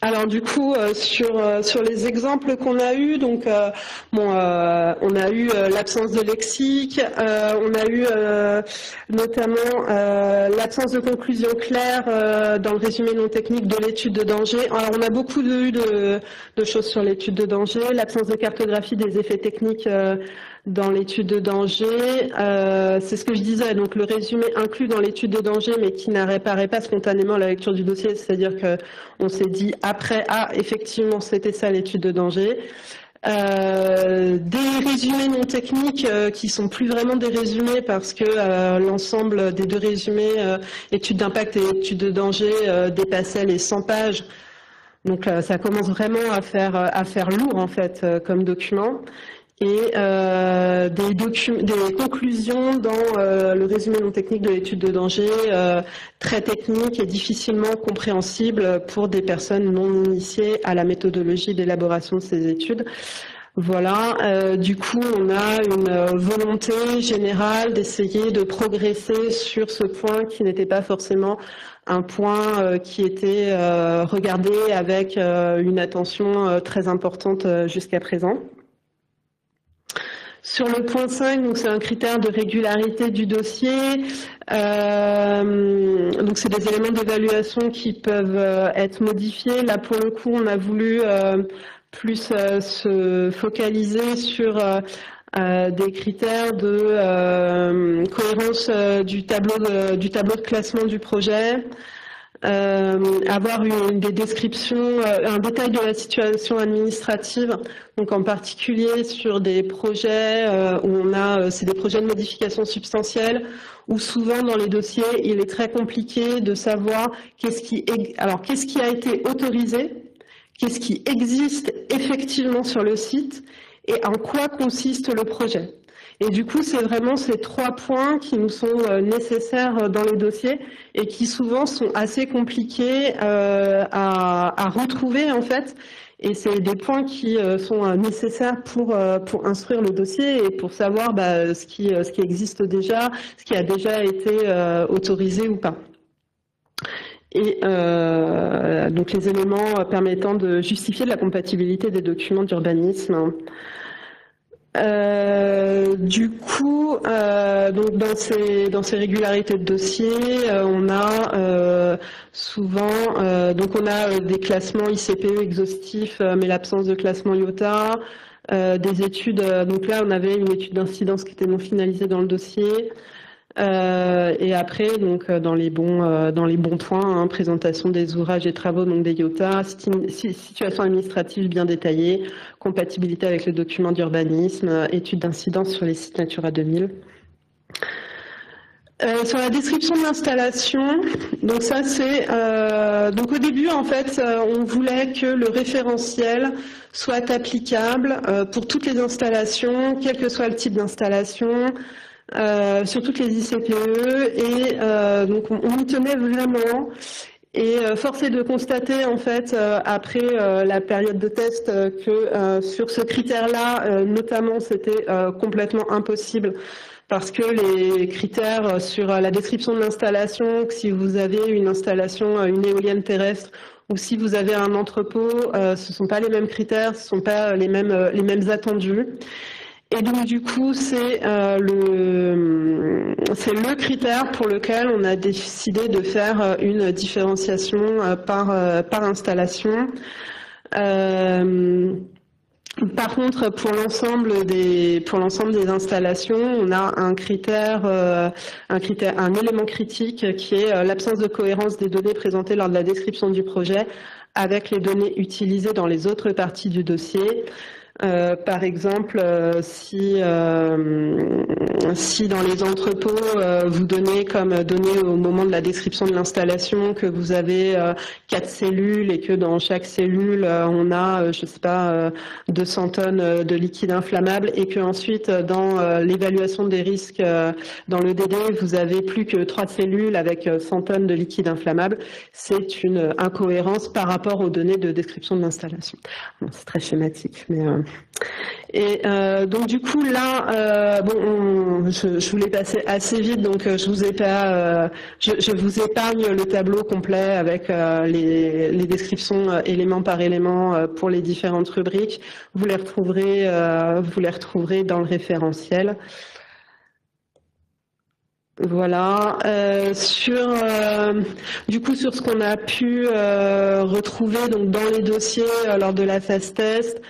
Alors du coup sur les exemples qu'on a eus, donc on a eu l'absence de lexique, on a eu notamment l'absence de conclusion claire dans le résumé non technique de l'étude de danger. Alors on a beaucoup eu de choses sur l'étude de danger, l'absence de cartographie des effets techniques dans l'étude de danger, c'est ce que je disais, donc le résumé inclus dans l'étude de danger mais qui n'apparaît pas spontanément à la lecture du dossier, c'est-à-dire qu'on s'est dit après, effectivement c'était ça l'étude de danger. Des résumés non techniques qui sont plus vraiment des résumés parce que l'ensemble des deux résumés, études d'impact et études de danger, dépassaient les 100 pages. Donc ça commence vraiment à faire lourd en fait comme document. Et des conclusions dans le résumé non technique de l'étude de danger, très technique et difficilement compréhensible pour des personnes non initiées à la méthodologie d'élaboration de ces études. Voilà, du coup on a une volonté générale d'essayer de progresser sur ce point qui n'était pas forcément un point qui était regardé avec une attention très importante jusqu'à présent. Sur le point 5, donc c'est un critère de régularité du dossier. Donc c'est des éléments d'évaluation qui peuvent être modifiés. Là pour le coup, on a voulu plus se focaliser sur des critères de cohérence du tableau de classement du projet. Avoir des descriptions, un détail de la situation administrative, donc en particulier sur des projets où c'est des projets de modification substantielle, où souvent dans les dossiers il est très compliqué de savoir qu'est-ce qui a été autorisé, qu'est-ce qui existe effectivement sur le site et en quoi consiste le projet. Et du coup, c'est vraiment ces trois points qui nous sont nécessaires dans les dossiers et qui souvent sont assez compliqués à retrouver en fait. Et c'est des points qui sont nécessaires pour instruire le dossier et pour savoir ce qui existe déjà, ce qui a déjà été autorisé ou pas. Et donc les éléments permettant de justifier de la compatibilité des documents d'urbanisme. Du coup, donc dans ces régularités de dossier, on a souvent, donc on a des classements ICPE exhaustifs, mais l'absence de classement IOTA, des études. Donc là, on avait une étude d'incidence qui était non finalisée dans le dossier. Et après, donc dans les bons points, hein, présentation des ouvrages et travaux, donc des IOTA, situation administrative bien détaillée, compatibilité avec le document d'urbanisme, étude d'incidence sur les sites Natura 2000. Sur la description de l'installation, donc ça c'est donc au début en fait on voulait que le référentiel soit applicable pour toutes les installations, quel que soit le type d'installation. Sur toutes les ICPE et donc on y tenait vraiment et force est de constater en fait après la période de test que sur ce critère-là notamment c'était complètement impossible parce que les critères sur la description de l'installation, si vous avez une installation, une éolienne terrestre ou si vous avez un entrepôt, ce ne sont pas les mêmes critères, ce ne sont pas les mêmes attendus. Et donc du coup, c'est le critère pour lequel on a décidé de faire une différenciation par installation. Par contre, pour l'ensemble des installations, on a un élément critique qui est l'absence de cohérence des données présentées lors de la description du projet avec les données utilisées dans les autres parties du dossier. Par exemple, si dans les entrepôts, vous donnez comme données au moment de la description de l'installation que vous avez 4 cellules et que dans chaque cellule, on a, je sais pas, 200 tonnes de liquide inflammable et que ensuite, dans l'évaluation des risques, dans le DD, vous avez plus que 3 cellules avec 100 tonnes de liquide inflammable, c'est une incohérence par rapport aux données de description de l'installation. Bon, c'est très schématique, mais... Et donc du coup là, je voulais passer assez vite, donc je vous épargne le tableau complet avec les descriptions élément par élément pour les différentes rubriques. Vous les retrouverez dans le référentiel. Voilà. Du coup sur ce qu'on a pu retrouver donc dans les dossiers lors de la phase test.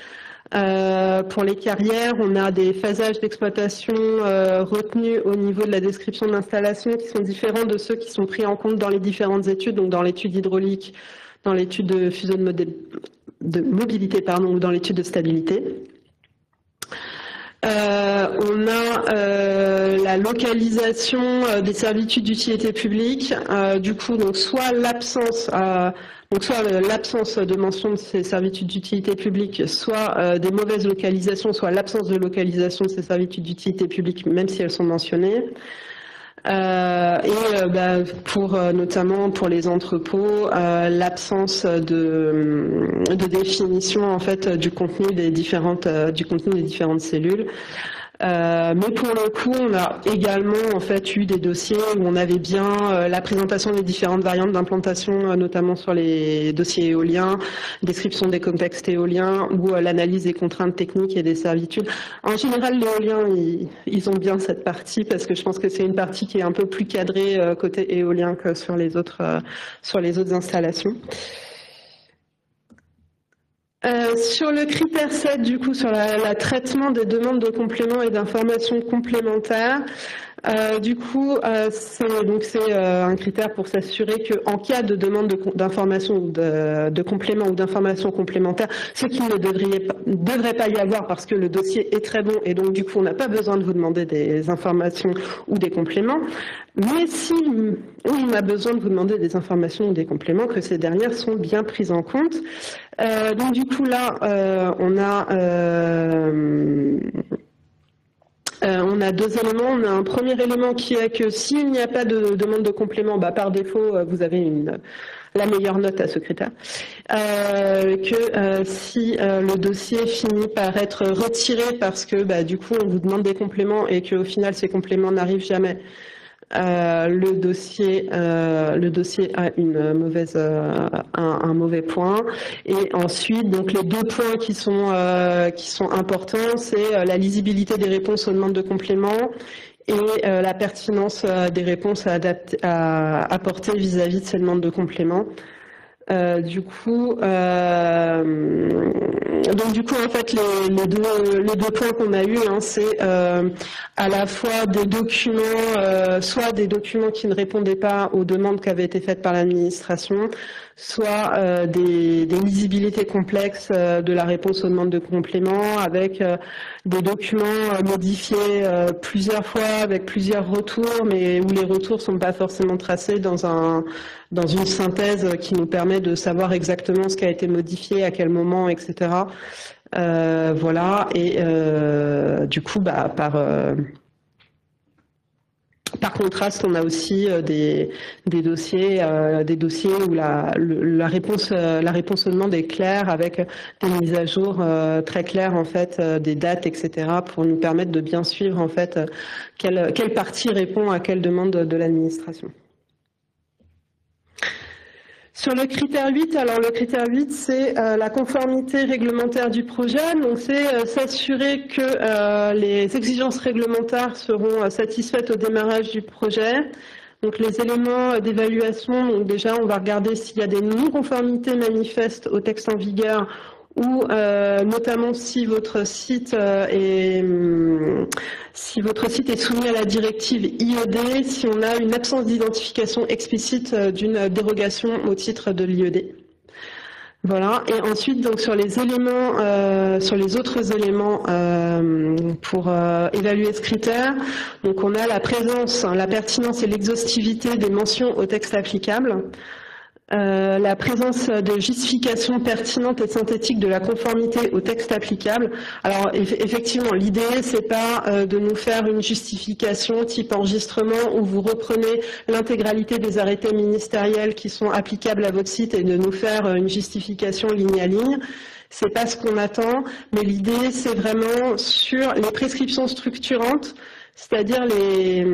Pour les carrières, on a des phasages d'exploitation retenus au niveau de la description de l'installation qui sont différents de ceux qui sont pris en compte dans les différentes études, donc dans l'étude hydraulique, dans l'étude de fusion de mobilité, ou dans l'étude de stabilité. On a la localisation des servitudes d'utilité publique, du coup, donc soit l'absence de mention de ces servitudes d'utilité publique, soit des mauvaises localisations, soit l'absence de localisation de ces servitudes d'utilité publique, même si elles sont mentionnées. Notamment pour les entrepôts, l'absence de définition en fait du contenu des différentes cellules. Mais pour le coup, on a également en fait eu des dossiers où on avait bien la présentation des différentes variantes d'implantation, notamment sur les dossiers éoliens, description des contextes éoliens ou l'analyse des contraintes techniques et des servitudes. En général, l'éolien, ils ont bien cette partie parce que je pense que c'est une partie qui est un peu plus cadrée côté éolien que sur les autres installations. Sur le critère 7, du coup, sur la traitement des demandes de compléments et d'informations complémentaires, du coup, c'est un critère pour s'assurer qu'en cas de demande d'informations ou de compléments ou d'informations complémentaires, ce qui ne devrait pas y avoir parce que le dossier est très bon et donc du coup, on n'a pas besoin de vous demander des informations ou des compléments. Mais si on a besoin de vous demander des informations ou des compléments, que ces dernières sont bien prises en compte. Donc du coup là, on a deux éléments. On a un premier élément qui est que s'il n'y a pas de demande de complément, par défaut, vous avez la meilleure note à ce critère. Si le dossier finit par être retiré parce que du coup on vous demande des compléments et qu'au final ces compléments n'arrivent jamais, le dossier a un mauvais point. Et ensuite, donc les deux points qui sont importants, c'est la lisibilité des réponses aux demandes de compléments et la pertinence des réponses à apporter vis-à-vis de ces demandes de compléments. Du coup, en fait, les deux points qu'on a eus, c'est à la fois des documents, soit des documents qui ne répondaient pas aux demandes qui avaient été faites par l'administration, soit des lisibilités complexes de la réponse aux demandes de compléments, avec des documents modifiés plusieurs fois, avec plusieurs retours, mais où les retours sont pas forcément tracés dans une synthèse qui nous permet de savoir exactement ce qui a été modifié, à quel moment, etc. Voilà, et du coup, par contraste, on a aussi des dossiers où la réponse aux demandes est claire, avec des mises à jour très claires en fait, des dates, etc. pour nous permettre de bien suivre en fait quelle partie répond à quelle demande de l'administration. Sur le critère 8, alors le critère 8, c'est la conformité réglementaire du projet. Donc c'est s'assurer que les exigences réglementaires seront satisfaites au démarrage du projet. Donc les éléments d'évaluation, donc déjà on va regarder s'il y a des non-conformités manifestes au texte en vigueur, ou notamment si votre site est soumis à la directive IED, si on a une absence d'identification explicite d'une dérogation au titre de l'IED. Voilà. Et ensuite, donc sur les éléments, sur les autres éléments pour évaluer ce critère, donc on a la présence, la pertinence et l'exhaustivité des mentions au texte applicable. La présence de justifications pertinentes et synthétiques de la conformité au texte applicable. Alors effectivement, l'idée c'est pas de nous faire une justification type enregistrement où vous reprenez l'intégralité des arrêtés ministériels qui sont applicables à votre site et de nous faire une justification ligne à ligne. C'est pas ce qu'on attend, mais l'idée c'est vraiment sur les prescriptions structurantes, c'est-à-dire les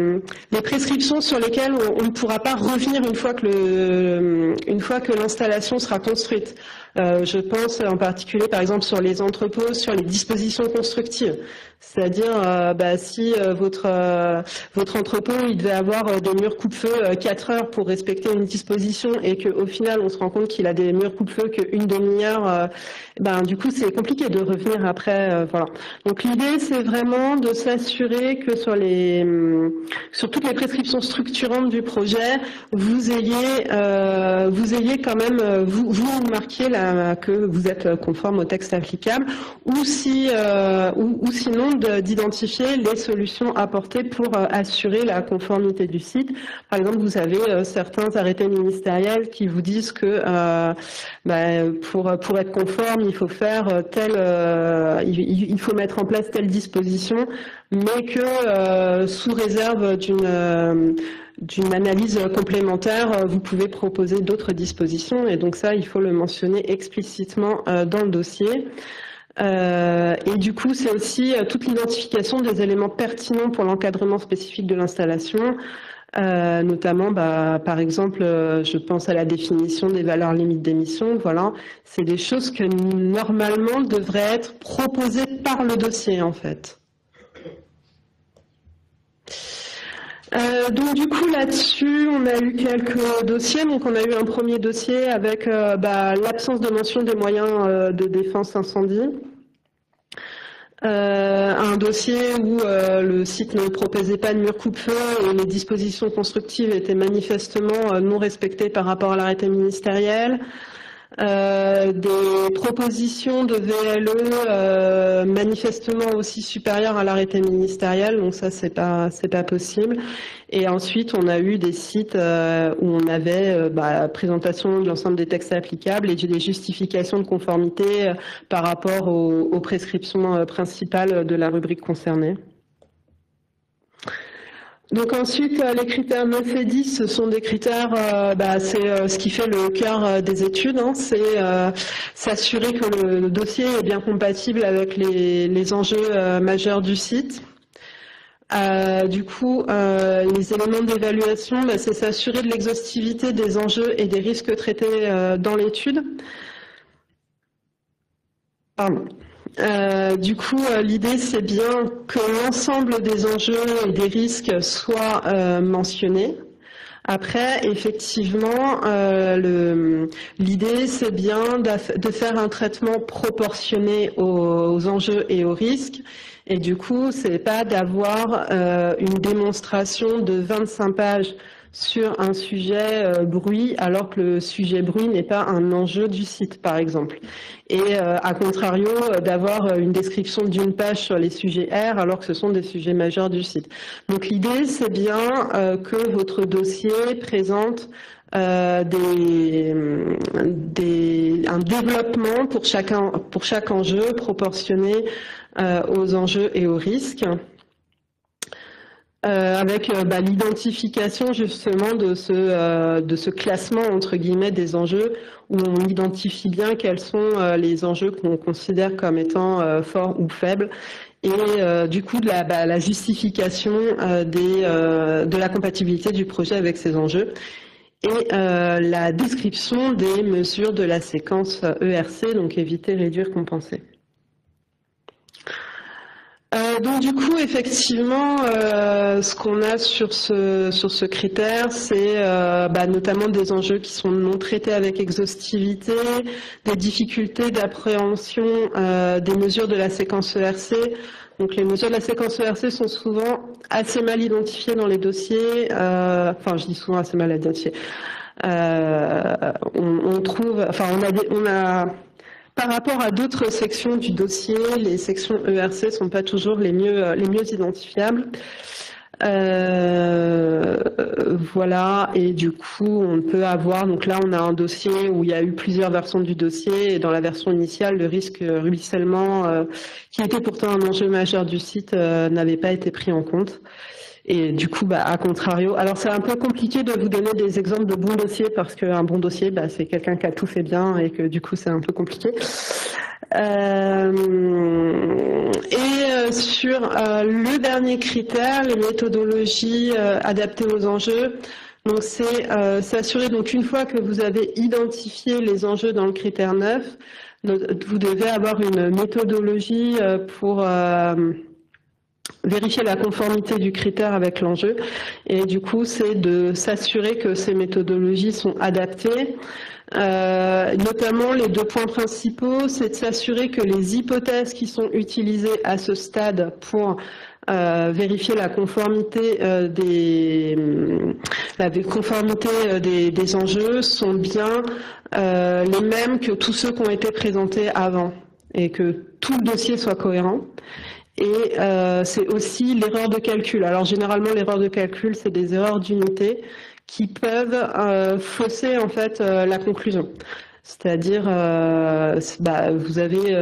prescriptions sur lesquelles on ne pourra pas revenir une fois que l'installation sera construite. Je pense en particulier par exemple sur les entrepôts, sur les dispositions constructives. C'est-à-dire si votre entrepôt il devait avoir des murs coupe-feu 4 heures pour respecter une disposition et qu'au final on se rend compte qu'il a des murs coupe-feu qu'une demi-heure, du coup c'est compliqué de revenir après. Voilà. Donc l'idée c'est vraiment de s'assurer que sur toutes les prescriptions structurantes du projet, vous ayez quand même vous marquiez que vous êtes conforme au texte applicable, ou sinon d'identifier les solutions apportées pour assurer la conformité du site. Par exemple, vous avez certains arrêtés ministériels qui vous disent que pour être conforme, il faut faire il faut mettre en place telle disposition, mais que sous réserve d'une analyse complémentaire, vous pouvez proposer d'autres dispositions, et donc ça, il faut le mentionner explicitement dans le dossier. Et du coup, c'est aussi toute l'identification des éléments pertinents pour l'encadrement spécifique de l'installation, notamment, par exemple, je pense à la définition des valeurs limites d'émission. Voilà, c'est des choses que normalement devraient être proposées par le dossier, en fait. Donc du coup là-dessus, on a eu quelques dossiers. Donc on a eu un premier dossier avec l'absence de mention des moyens de défense incendie. Un dossier où le site ne proposait pas de mur coupe-feu et les dispositions constructives étaient manifestement non respectées par rapport à l'arrêté ministériel. Des propositions de VLE manifestement aussi supérieures à l'arrêté ministériel, donc ça c'est pas possible. Et ensuite on a eu des sites où on avait présentation de l'ensemble des textes applicables et des justifications de conformité par rapport aux prescriptions principales de la rubrique concernée. Donc ensuite, les critères 9 et 10, ce sont des critères, c'est ce qui fait le cœur des études, c'est s'assurer que le dossier est bien compatible avec les enjeux majeurs du site. Du coup, les éléments d'évaluation, c'est s'assurer de l'exhaustivité des enjeux et des risques traités dans l'étude. Du coup, l'idée, c'est bien que l'ensemble des enjeux et des risques soient mentionnés. Après, effectivement, l'idée, c'est bien de faire un traitement proportionné aux enjeux et aux risques. Et du coup, c'est pas d'avoir une démonstration de 25 pages sur un sujet bruit, alors que le sujet bruit n'est pas un enjeu du site, par exemple. Et à contrario, d'avoir une description d'une page sur les sujets R, alors que ce sont des sujets majeurs du site. Donc l'idée, c'est bien que votre dossier présente un développement pour chaque enjeu proportionné aux enjeux et aux risques. Avec l'identification justement de ce classement entre guillemets des enjeux où on identifie bien quels sont les enjeux qu'on considère comme étant forts ou faibles et du coup de la justification de la compatibilité du projet avec ces enjeux et la description des mesures de la séquence ERC, donc éviter, réduire, compenser. Donc du coup, effectivement, ce qu'on a sur ce critère, c'est notamment des enjeux qui sont non traités avec exhaustivité, des difficultés d'appréhension des mesures de la séquence ERC. Donc les mesures de la séquence ERC sont souvent assez mal identifiées dans les dossiers. Enfin, je dis souvent assez mal identifiées. Par rapport à d'autres sections du dossier, les sections ERC sont pas toujours les mieux identifiables. Voilà, et du coup, on peut avoir, donc là, on a un dossier où il y a eu plusieurs versions du dossier, et dans la version initiale, le risque ruissellement, qui était pourtant un enjeu majeur du site, n'avait pas été pris en compte. Et du coup, à contrario, alors c'est un peu compliqué de vous donner des exemples de bons dossiers parce qu'un bon dossier, c'est quelqu'un qui a tout fait bien et que du coup, c'est un peu compliqué. Sur le dernier critère, les méthodologies adaptées aux enjeux, donc c'est s'assurer, donc une fois que vous avez identifié les enjeux dans le critère 9, vous devez avoir une méthodologie pour vérifier la conformité du critère avec l'enjeu. Et du coup, c'est de s'assurer que ces méthodologies sont adaptées. Notamment, les deux points principaux, c'est de s'assurer que les hypothèses qui sont utilisées à ce stade pour vérifier la conformité des enjeux sont bien les mêmes que tous ceux qui ont été présentés avant et que tout le dossier soit cohérent. Et c'est aussi l'erreur de calcul. Alors généralement, l'erreur de calcul, c'est des erreurs d'unité qui peuvent fausser en fait la conclusion. C'est-à-dire, vous avez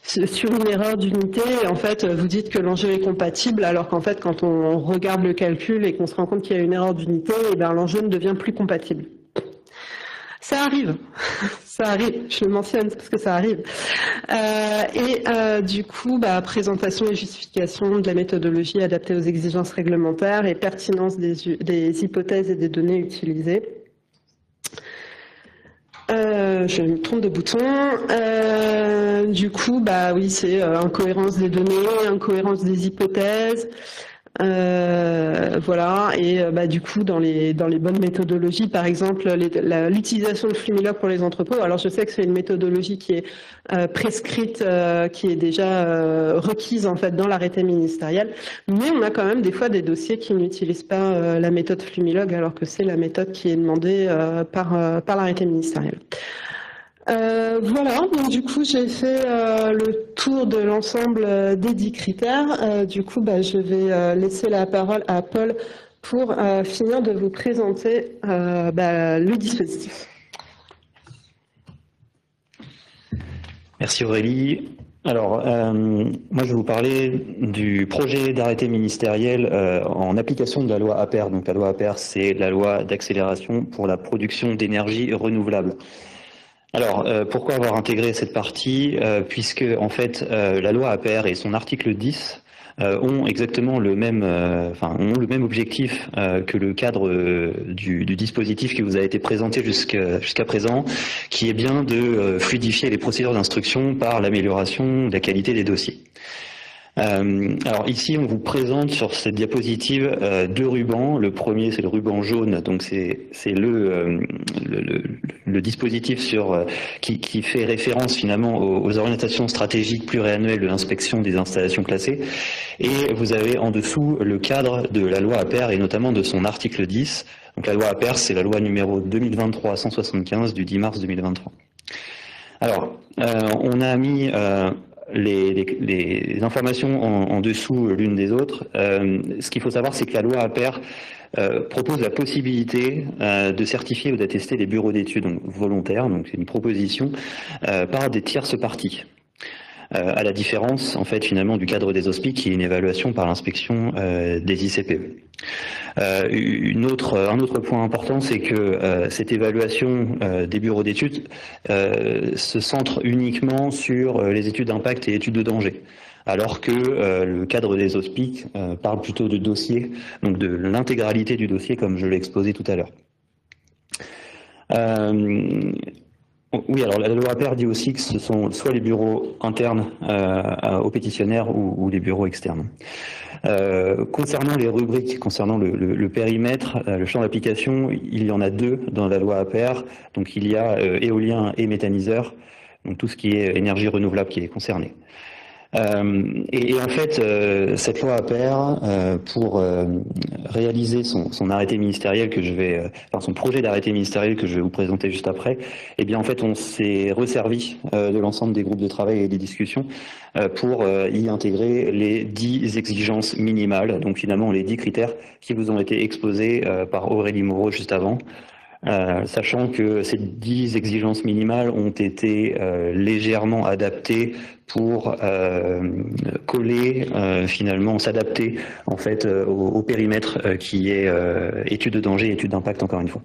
sur une erreur d'unité, en fait, vous dites que l'enjeu est compatible, alors qu'en fait, quand on regarde le calcul et qu'on se rend compte qu'il y a une erreur d'unité, l'enjeu ne devient plus compatible. Ça arrive, ça arrive, je le mentionne parce que ça arrive. Du coup, présentation et justification de la méthodologie adaptée aux exigences réglementaires et pertinence des hypothèses et des données utilisées. Je me trompe de bouton. Du coup, oui, c'est incohérence des données, incohérence des hypothèses. Voilà, et du coup dans les bonnes méthodologies, par exemple l'utilisation de Flumilog pour les entrepôts, alors je sais que c'est une méthodologie qui est prescrite, qui est déjà requise en fait dans l'arrêté ministériel, mais on a quand même des fois des dossiers qui n'utilisent pas la méthode Flumilog alors que c'est la méthode qui est demandée par l'arrêté ministériel. Voilà, donc du coup j'ai fait le tour de l'ensemble des 10 critères. Du coup, je vais laisser la parole à Paul pour finir de vous présenter le dispositif. Merci Aurélie. Alors, moi je vais vous parler du projet d'arrêté ministériel en application de la loi APER. Donc la loi APER, c'est la loi d'accélération pour la production d'énergie renouvelable. Alors, pourquoi avoir intégré cette partie puisque, en fait, la loi APER et son article 10 ont exactement le même, ont le même objectif que le cadre du dispositif qui vous a été présenté jusqu'à présent, qui est bien de fluidifier les procédures d'instruction par l'amélioration de la qualité des dossiers. Alors ici, on vous présente sur cette diapositive deux rubans. Le premier, c'est le ruban jaune, donc c'est le dispositif qui fait référence finalement aux orientations stratégiques pluriannuelles de l'inspection des installations classées. Et vous avez en dessous le cadre de la loi APER et notamment de son article 10. Donc la loi APER, c'est la loi numéro 2023-175 du 10 mars 2023. Alors, on a mis les informations en dessous l'une des autres. Ce qu'il faut savoir, c'est que la loi APER propose la possibilité de certifier ou d'attester des bureaux d'études volontaires, donc c'est une proposition, par des tierces parties. À la différence, en fait, finalement, du cadre des OSPI, qui est une évaluation par l'inspection des ICPE. Un autre point important, c'est que cette évaluation des bureaux d'études se centre uniquement sur les études d'impact et études de danger, alors que le cadre des OSPI parle plutôt de dossier, donc de l'intégralité du dossier, comme je l'ai exposé tout à l'heure. Oui, alors la loi APER dit aussi que ce sont soit les bureaux internes aux pétitionnaires ou les bureaux externes. Concernant les rubriques, concernant le périmètre, le champ d'application, il y en a deux dans la loi APER. Donc il y a éolien et méthaniseur, donc tout ce qui est énergie renouvelable qui est concerné. Et en fait, cette loi APER, pour réaliser son arrêté ministériel son projet d'arrêté ministériel que je vais vous présenter juste après, eh bien en fait on s'est resservi de l'ensemble des groupes de travail et des discussions pour y intégrer les 10 exigences minimales, donc finalement les 10 critères qui vous ont été exposés par Aurélie Moreau juste avant. Sachant que ces 10 exigences minimales ont été légèrement adaptées pour coller, finalement, s'adapter en fait au périmètre qui est études de danger et études d'impact, encore une fois.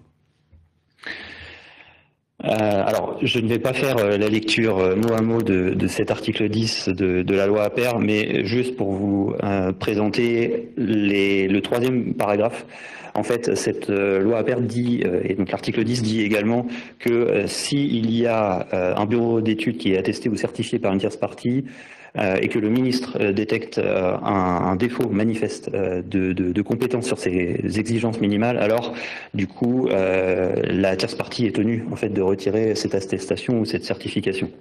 Alors, je ne vais pas faire la lecture mot à mot de cet article 10 de la loi APER, mais juste pour vous présenter le troisième paragraphe. En fait, cette loi APER dit, et donc l'article 10 dit également que s'il y a un bureau d'études qui est attesté ou certifié par une tierce partie, et que le ministre détecte un défaut manifeste de compétence sur ces exigences minimales, alors du coup la tierce partie est tenue en fait de retirer cette attestation ou cette certification.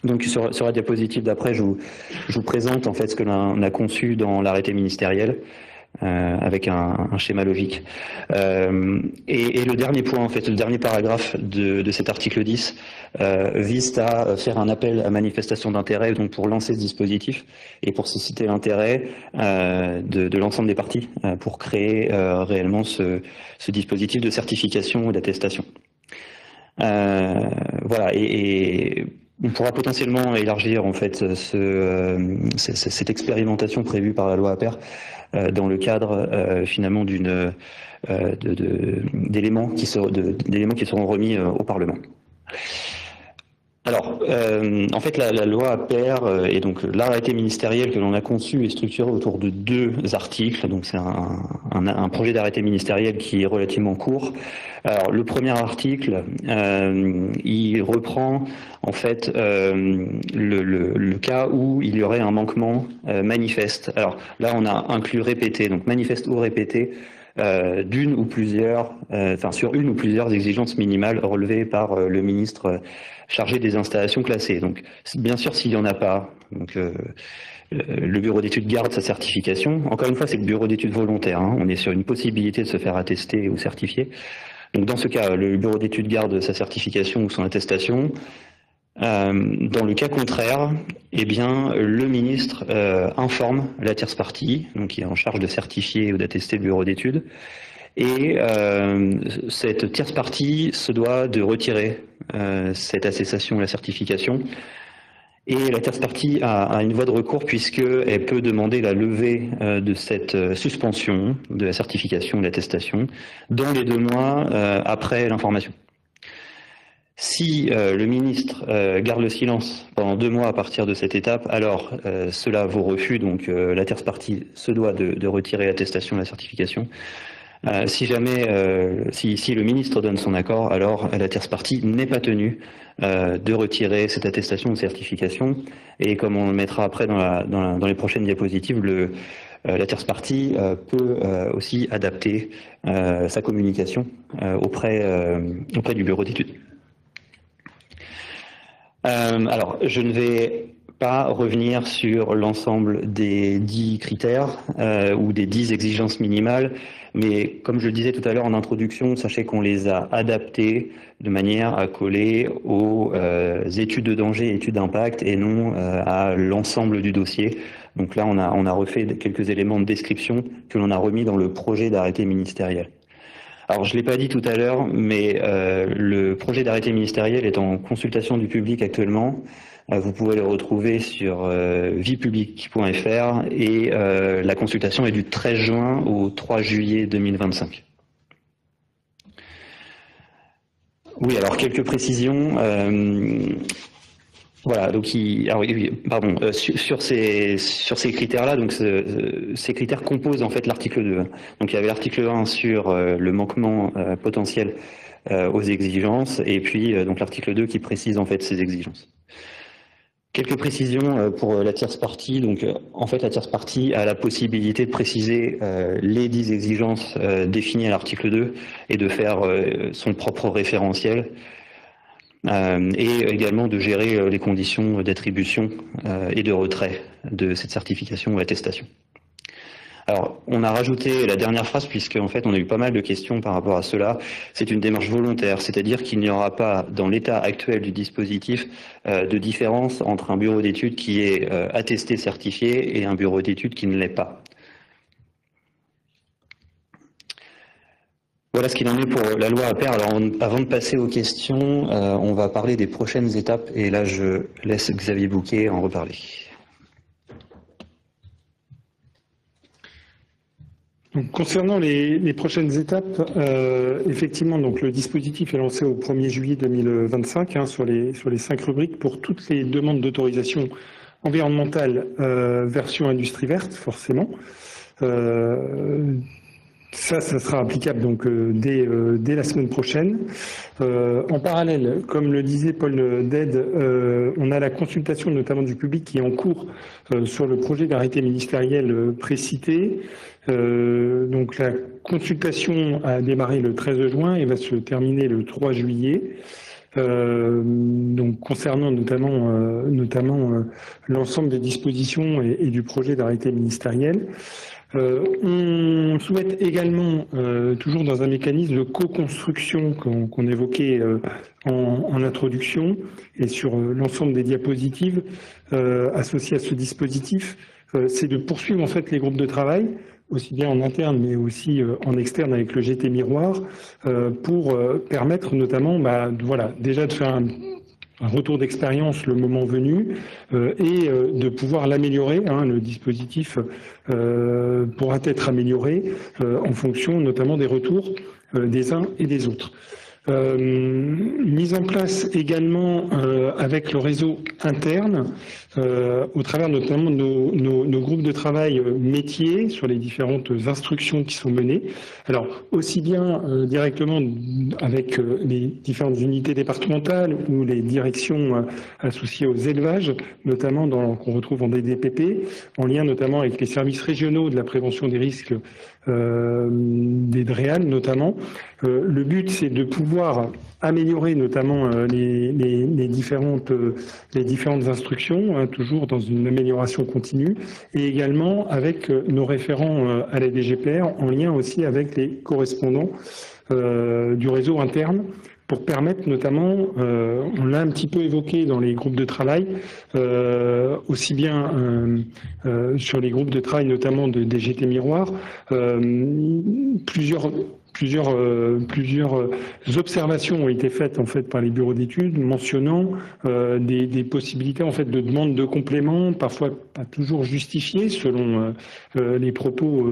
Donc sur la diapositive d'après, je vous présente en fait ce que l'on a conçu dans l'arrêté ministériel. Avec un schéma logique. Et le dernier point, en fait, le dernier paragraphe de cet article 10 vise à faire un appel à manifestation d'intérêt donc pour lancer ce dispositif et pour susciter l'intérêt de l'ensemble des parties pour créer réellement ce dispositif de certification ou d'attestation. Voilà, et on pourra potentiellement élargir en fait cette expérimentation prévue par la loi APER dans le cadre finalement d'éléments qui seront remis au Parlement. Alors, en fait, la loi APER et donc l'arrêté ministériel que l'on a conçu est structuré autour de 2 articles. Donc, c'est un projet d'arrêté ministériel qui est relativement court. Alors, le premier article, il reprend en fait le cas où il y aurait un manquement manifeste. Alors là, on a inclus répété, donc manifeste ou répété. D'une ou plusieurs, sur une ou plusieurs exigences minimales relevées par le ministre chargé des installations classées. Donc, bien sûr, s'il n'y en a pas, donc, le bureau d'études garde sa certification. Encore une fois, c'est le bureau d'études volontaire. Hein. On est sur une possibilité de se faire attester ou certifier. Donc, dans ce cas, le bureau d'études garde sa certification ou son attestation. Dans le cas contraire, eh bien, le ministre informe la tierce partie, donc qui est en charge de certifier ou d'attester le bureau d'études, et cette tierce partie se doit de retirer cette attestation ou la certification. Et la tierce partie a une voie de recours puisqu'elle peut demander la levée de cette suspension de la certification ou de l'attestation dans les 2 mois après l'information. Si le ministre garde le silence pendant 2 mois à partir de cette étape, alors cela vaut refus, donc la tierce partie se doit de retirer l'attestation de la certification. Si jamais, si le ministre donne son accord, alors la tierce partie n'est pas tenue de retirer cette attestation de certification. Et comme on le mettra après dans les prochaines diapositives, la tierce partie peut aussi adapter sa communication auprès du bureau d'études. Alors, je ne vais pas revenir sur l'ensemble des 10 critères ou des 10 exigences minimales, mais comme je le disais tout à l'heure en introduction, sachez qu'on les a adaptés de manière à coller aux études de danger et études d'impact et non à l'ensemble du dossier. Donc là, on a refait quelques éléments de description que l'on a remis dans le projet d'arrêté ministériel. Alors, je ne l'ai pas dit tout à l'heure, mais le projet d'arrêté ministériel est en consultation du public actuellement. Vous pouvez le retrouver sur viepublique.fr et la consultation est du 13 juin au 3 juillet 2025. Oui, alors quelques précisions. Voilà, donc sur ces critères-là, donc ces critères composent en fait l'article 2. Donc il y avait l'article 1 sur le manquement potentiel aux exigences, et puis donc l'article 2 qui précise en fait ces exigences. Quelques précisions pour la tierce partie. Donc en fait la tierce partie a la possibilité de préciser les 10 exigences définies à l'article 2 et de faire son propre référentiel. Et également de gérer les conditions d'attribution et de retrait de cette certification ou attestation. Alors, on a rajouté la dernière phrase puisque en fait on a eu pas mal de questions par rapport à cela. C'est une démarche volontaire, c'est-à-dire qu'il n'y aura pas dans l'état actuel du dispositif de différence entre un bureau d'études qui est attesté, certifié et un bureau d'études qui ne l'est pas. Voilà ce qu'il en est pour la loi APER. Alors, avant de passer aux questions, on va parler des prochaines étapes et là, je laisse Xavier Bouquet en reparler. Donc, concernant les prochaines étapes, effectivement, donc le dispositif est lancé au 1er juillet 2025 sur les 5 rubriques pour toutes les demandes d'autorisation environnementale version industrie verte, forcément. Ça sera applicable donc dès la semaine prochaine. En parallèle, comme le disait Paul Dede, on a la consultation notamment du public qui est en cours sur le projet d'arrêté ministériel précité. Donc la consultation a démarré le 13 juin et va se terminer le 3 juillet. Donc concernant notamment l'ensemble des dispositions et du projet d'arrêté ministériel. On souhaite également, toujours dans un mécanisme de co-construction qu'on évoquait en introduction et sur l'ensemble des diapositives associées à ce dispositif, c'est de poursuivre en fait les groupes de travail, aussi bien en interne mais aussi en externe avec le GT Miroir, pour permettre notamment déjà de faire un retour d'expérience le moment venu et de pouvoir l'améliorer. Le dispositif pourra être amélioré en fonction notamment des retours des uns et des autres. Mise en place également avec le réseau interne, au travers notamment de nos groupes de travail métiers sur les différentes instructions qui sont menées. Alors aussi bien directement avec les différentes unités départementales ou les directions associées aux élevages, notamment qu'on retrouve en DDPP, en lien notamment avec les services régionaux de la prévention des risques des DREAL notamment. Le but, c'est de pouvoir améliorer notamment les différentes instructions, toujours dans une amélioration continue, et également avec nos référents à la DGPR, en lien aussi avec les correspondants du réseau interne, pour permettre notamment, on l'a un petit peu évoqué dans les groupes de travail, aussi bien sur les groupes de travail notamment des GT Miroir, plusieurs observations ont été faites en fait par les bureaux d'études mentionnant des possibilités en fait de demande de compléments, parfois pas toujours justifiées selon les propos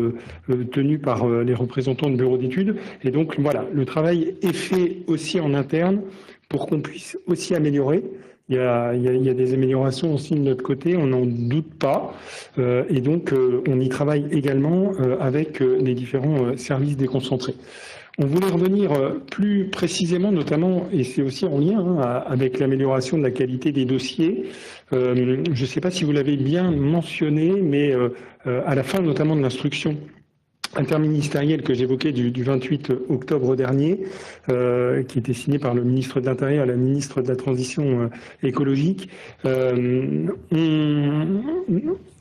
tenus par les représentants de bureaux d'études. Et donc voilà, le travail est fait aussi en interne pour qu'on puisse aussi améliorer. Il y a des améliorations aussi de notre côté, on n'en doute pas. Et donc, on y travaille également avec les différents services déconcentrés. On voulait revenir plus précisément, notamment, et c'est aussi en lien avec l'amélioration de la qualité des dossiers. Je ne sais pas si vous l'avez bien mentionné, mais à la fin notamment de l'instruction interministérielle que j'évoquais du 28 octobre dernier, qui était signée par le ministre de l'Intérieur et la ministre de la Transition écologique,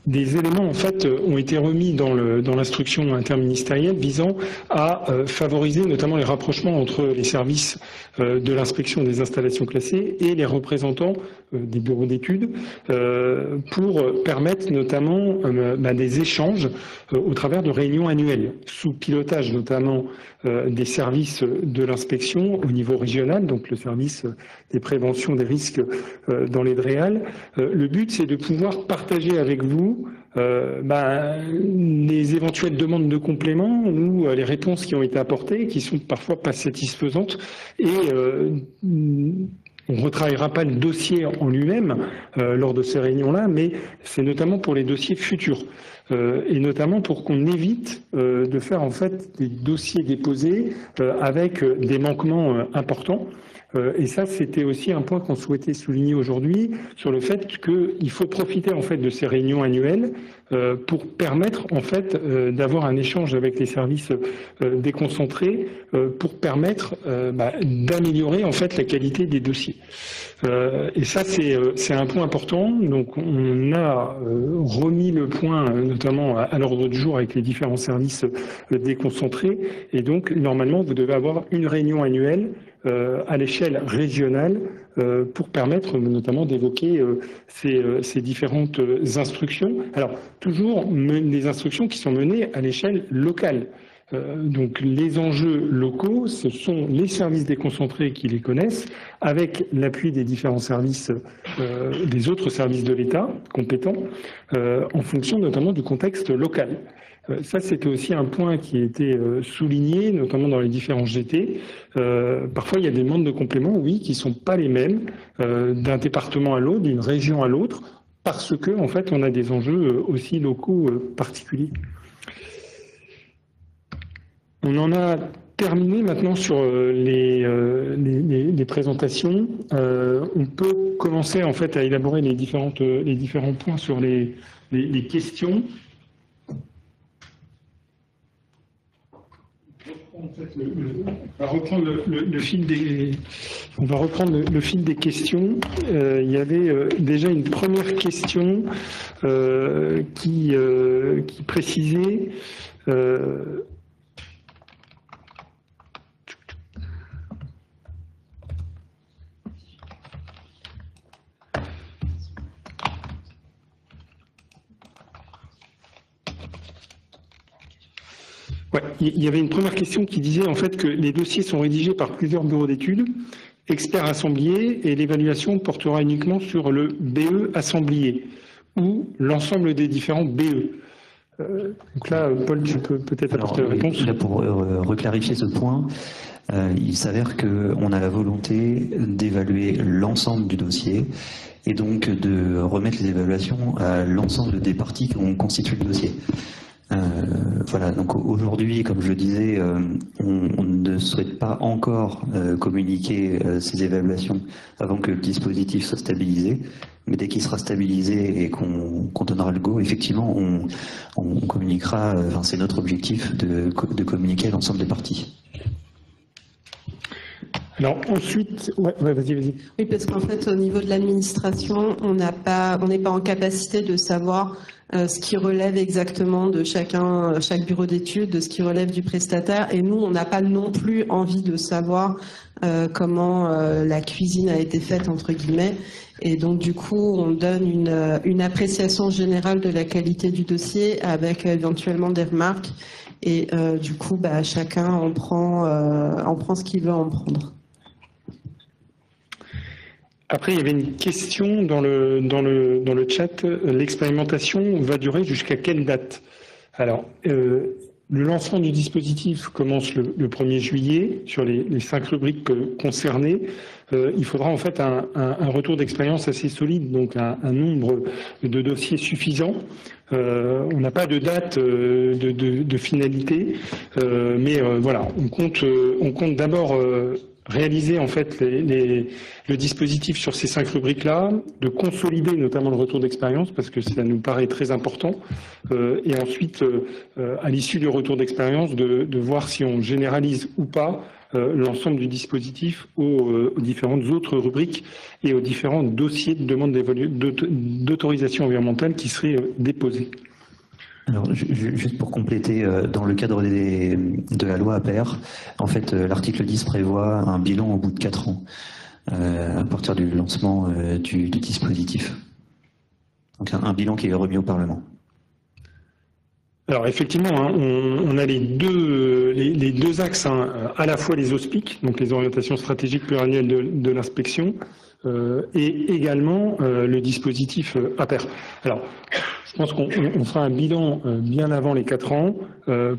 des éléments en fait ont été remis dans l'instruction interministérielle visant à favoriser notamment les rapprochements entre les services de l'inspection des installations classées et les représentants des bureaux d'études pour permettre notamment des échanges au travers de réunions annuelles sous pilotage notamment des services de l'inspection au niveau régional, donc le service des préventions des risques dans les DREAL. Le but, c'est de pouvoir partager avec vous les éventuelles demandes de compléments ou les réponses qui ont été apportées, qui sont parfois pas satisfaisantes, et on ne retravaillera pas le dossier en lui-même lors de ces réunions-là, mais c'est notamment pour les dossiers futurs. Et notamment pour qu'on évite de faire en fait des dossiers déposés avec des manquements importants. Et ça, c'était aussi un point qu'on souhaitait souligner aujourd'hui sur le fait qu'il faut profiter en fait de ces réunions annuelles pour permettre en fait d'avoir un échange avec les services déconcentrés pour permettre d'améliorer en fait la qualité des dossiers. Et ça, c'est un point important. Donc, on a remis le point, notamment à l'ordre du jour avec les différents services déconcentrés. Et donc, normalement, vous devez avoir une réunion annuelle à l'échelle régionale pour permettre notamment d'évoquer ces différentes instructions. Alors, toujours des instructions qui sont menées à l'échelle locale. Donc les enjeux locaux, ce sont les services déconcentrés qui les connaissent, avec l'appui des différents services, des autres services de l'État compétents, en fonction notamment du contexte local. Ça, c'était aussi un point qui a été souligné, notamment dans les différents GT. Parfois, il y a des demandes de compléments, oui, qui ne sont pas les mêmes d'un département à l'autre, d'une région à l'autre, parce que, en fait, on a des enjeux aussi locaux particuliers. On en a terminé maintenant sur les présentations. On peut commencer en fait à élaborer les différents points sur les questions. On va reprendre le fil des questions. Il y avait déjà une première question qui précisait il y avait une première question qui disait en fait que les dossiers sont rédigés par plusieurs bureaux d'études, experts assembliers, et l'évaluation portera uniquement sur le BE assemblié ou l'ensemble des différents BE. Donc là, Paul, tu peux peut-être apporter la réponse. Là, pour reclarifier ce point, il s'avère qu'on a la volonté d'évaluer l'ensemble du dossier et donc de remettre les évaluations à l'ensemble des parties qui ont constitué le dossier. Voilà, donc aujourd'hui, comme je le disais, on ne souhaite pas encore communiquer ces évaluations avant que le dispositif soit stabilisé, mais dès qu'il sera stabilisé et qu'on donnera le go, effectivement, on communiquera, c'est notre objectif de communiquer à l'ensemble des parties. Alors ensuite, vas-y. Oui, parce qu'en fait, au niveau de l'administration, on n'est pas en capacité de savoir ce qui relève exactement de chaque bureau d'études, de ce qui relève du prestataire. Et nous, on n'a pas non plus envie de savoir comment la cuisine a été faite, entre guillemets. Et donc, du coup, on donne une appréciation générale de la qualité du dossier avec éventuellement des remarques. Et du coup, chacun en prend ce qu'il veut en prendre. Après, il y avait une question dans le chat. L'expérimentation va durer jusqu'à quelle date? Alors, le lancement du dispositif commence le 1er juillet sur les 5 rubriques concernées. Il faudra en fait un retour d'expérience assez solide, donc un nombre de dossiers suffisant. On n'a pas de date de finalité, mais voilà, on compte d'abord réaliser en fait le dispositif sur ces 5 rubriques-là, de consolider notamment le retour d'expérience parce que ça nous paraît très important, et ensuite, à l'issue du retour d'expérience, de voir si on généralise ou pas l'ensemble du dispositif aux différentes autres rubriques et aux différents dossiers de demande d'autorisation environnementale qui seraient déposés. Alors, juste pour compléter, dans le cadre de la loi APR, en fait, l'article 10 prévoit un bilan au bout de 4 ans, à partir du lancement du dispositif. Donc un bilan qui est remis au Parlement. Alors effectivement, hein, on a les deux axes, hein, à la fois les OSPIC, donc les orientations stratégiques pluriannuelles de l'inspection, et également le dispositif APER. Alors, je pense qu'on fera un bilan bien avant les 4 ans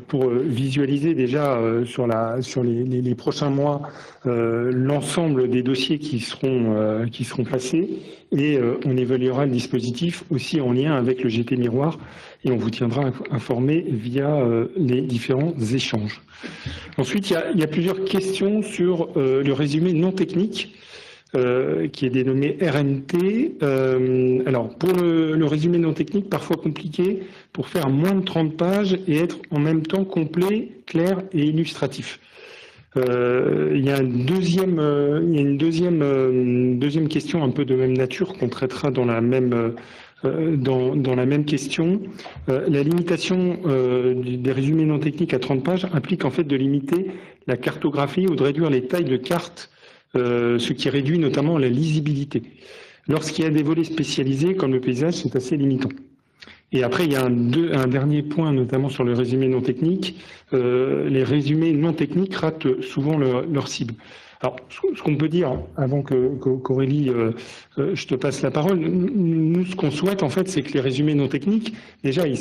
pour visualiser déjà sur les prochains mois l'ensemble des dossiers qui seront passés, et on évaluera le dispositif aussi en lien avec le GT Miroir et on vous tiendra informé via les différents échanges. Ensuite, il y a plusieurs questions sur le résumé non technique qui est dénommé RNT. Alors, pour le résumé non technique, parfois compliqué, pour faire moins de 30 pages et être en même temps complet, clair et illustratif. Il y a une deuxième question un peu de même nature qu'on traitera dans la même question. La limitation des résumés non techniques à 30 pages implique en fait de limiter la cartographie ou de réduire les tailles de cartes, ce qui réduit notamment la lisibilité. Lorsqu'il y a des volets spécialisés comme le paysage, c'est assez limitant. Et après, il y a un dernier point, notamment sur le résumé non technique. Les résumés non techniques ratent souvent leur cible. Alors, ce qu'on peut dire, avant qu'Aurélie, je te passe la parole, nous, ce qu'on souhaite, en fait, c'est que les résumés non techniques, déjà, ils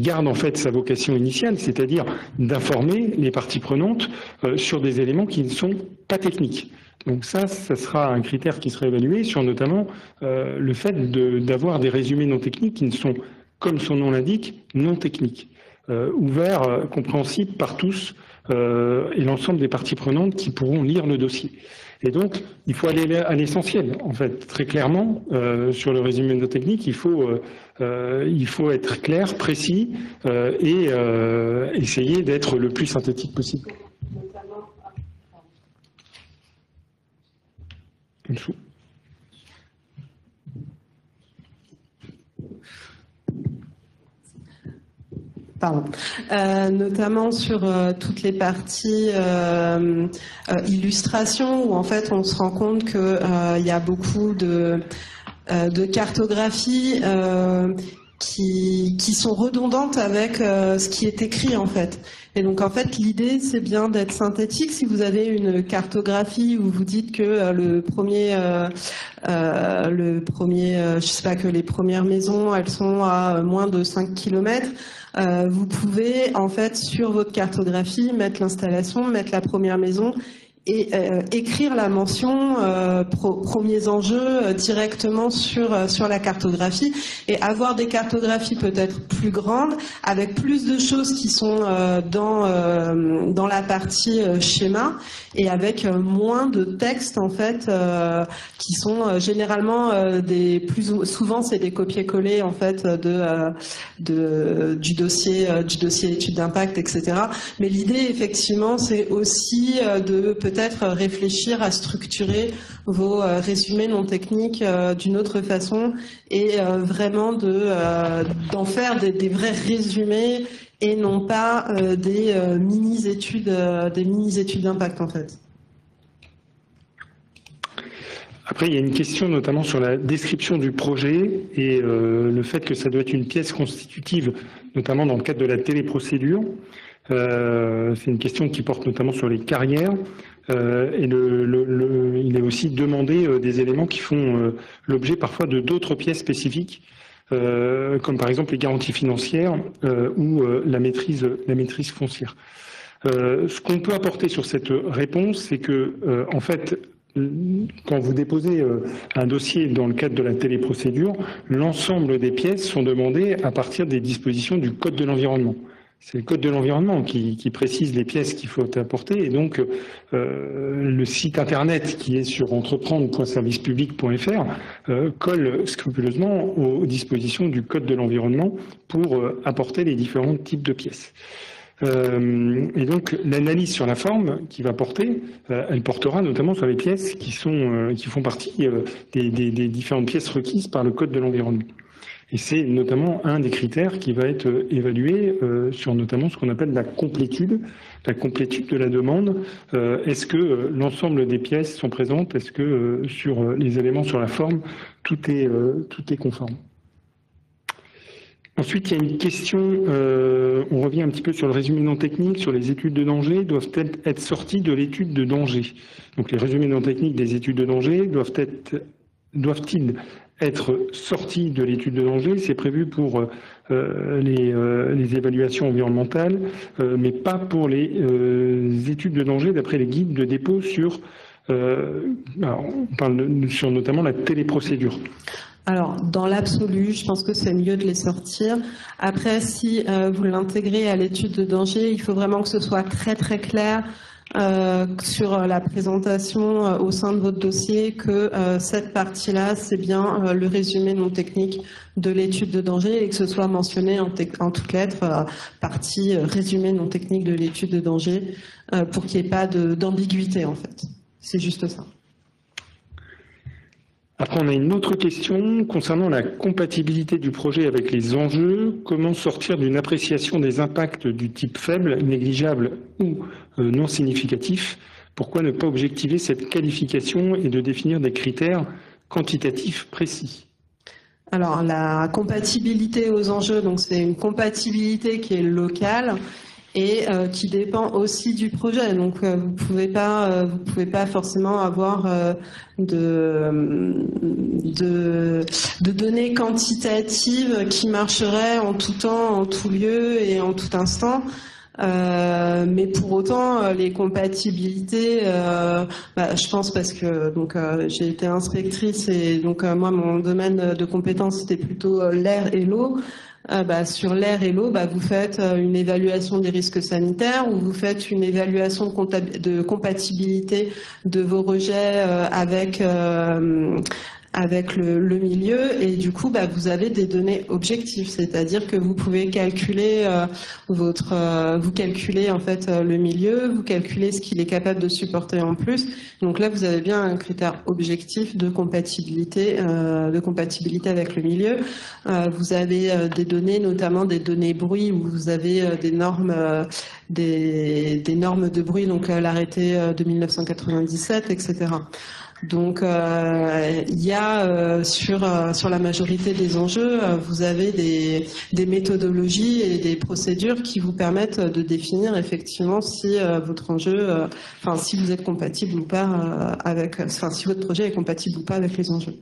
gardent, en fait, sa vocation initiale, c'est-à-dire d'informer les parties prenantes sur des éléments qui ne sont pas techniques. Donc ça sera un critère qui sera évalué sur notamment le fait d'avoir des résumés non techniques qui ne sont, comme son nom l'indique, non techniques, ouverts, compréhensibles par tous et l'ensemble des parties prenantes qui pourront lire le dossier. Et donc, il faut aller à l'essentiel, en fait, très clairement, sur le résumé non technique, il faut être clair, précis et essayer d'être le plus synthétique possible. En dessous. Pardon. Notamment sur toutes les parties illustration où en fait on se rend compte que il y a beaucoup de cartographies qui sont redondantes avec ce qui est écrit en fait. Et donc en fait l'idée c'est bien d'être synthétique. Si vous avez une cartographie où vous dites que je sais pas, que les premières maisons elles sont à moins de 5 km, vous pouvez en fait sur votre cartographie mettre l'installation, mettre la première maison et écrire la mention premiers enjeux directement sur la cartographie et avoir des cartographies peut-être plus grandes avec plus de choses qui sont dans la partie schéma et avec moins de textes en fait qui sont généralement souvent c'est des copier-coller en fait du dossier étude d'impact, etc. Mais l'idée effectivement c'est aussi de peut-être réfléchir à structurer vos résumés non techniques d'une autre façon et vraiment d'en faire des vrais résumés et non pas des mini-études d'impact en fait. Après, il y a une question notamment sur la description du projet et le fait que ça doit être une pièce constitutive, notamment dans le cadre de la téléprocédure. C'est une question qui porte notamment sur les carrières. Et il est aussi demandé des éléments qui font l'objet parfois de d'autres pièces spécifiques. comme par exemple les garanties financières ou la maîtrise foncière. Ce qu'on peut apporter sur cette réponse, c'est que, en fait, quand vous déposez un dossier dans le cadre de la téléprocédure, l'ensemble des pièces sont demandées à partir des dispositions du Code de l'environnement. C'est le Code de l'environnement qui précise les pièces qu'il faut apporter, et donc le site internet qui est sur entreprendre.servicepublic.fr colle scrupuleusement aux dispositions du Code de l'environnement pour apporter les différents types de pièces. Et donc l'analyse sur la forme qui va porter, elle portera notamment sur les pièces qui font partie des différentes pièces requises par le Code de l'environnement. Et c'est notamment un des critères qui va être évalué sur notamment ce qu'on appelle la complétude de la demande. Est-ce que l'ensemble des pièces sont présentes? Est-ce que sur les éléments sur la forme, tout est conforme? Ensuite, il y a une question, on revient un petit peu sur le résumé non technique, sur les études de danger, doivent-elles être sorties de l'étude de danger? Donc les résumés non techniques des études de danger doivent-ils être sortis de l'étude de danger? C'est prévu pour les évaluations environnementales, mais pas pour les études de danger d'après les guides de dépôt sur, on parle sur notamment la téléprocédure. Alors, dans l'absolu, je pense que c'est mieux de les sortir. Après, si vous l'intégrez à l'étude de danger, il faut vraiment que ce soit très très clair sur la présentation au sein de votre dossier que cette partie-là, c'est bien le résumé non technique de l'étude de danger et que ce soit mentionné en toutes lettres, partie résumé non technique de l'étude de danger, pour qu'il n'y ait pas d'ambiguïté en fait. C'est juste ça. Après, on a une autre question concernant la compatibilité du projet avec les enjeux. Comment sortir d'une appréciation des impacts du type faible, négligeable ou non significatif? Pourquoi ne pas objectiver cette qualification et de définir des critères quantitatifs précis? Alors, la compatibilité aux enjeux, donc c'est une compatibilité qui est locale et qui dépend aussi du projet. Donc vous pouvez pas forcément avoir de données quantitatives qui marcheraient en tout temps, en tout lieu et en tout instant. Mais pour autant, les compatibilités, je pense parce que donc j'ai été inspectrice et donc moi mon domaine de compétence c'était plutôt l'air et l'eau. Sur l'air et l'eau, vous faites une évaluation des risques sanitaires ou vous faites une évaluation de compatibilité de vos rejets avec le milieu et du coup vous avez des données objectives, c'est-à-dire que vous pouvez calculer vous calculez en fait le milieu, vous calculez ce qu'il est capable de supporter en plus. Donc là vous avez bien un critère objectif de compatibilité avec le milieu. Vous avez des données, notamment des données bruit où vous avez des normes de bruit, donc l'arrêté de 1997, etc. Donc il y a sur la majorité des enjeux, vous avez des méthodologies et des procédures qui vous permettent de définir effectivement si votre enjeu, si vous êtes compatible ou pas si votre projet est compatible ou pas avec les enjeux.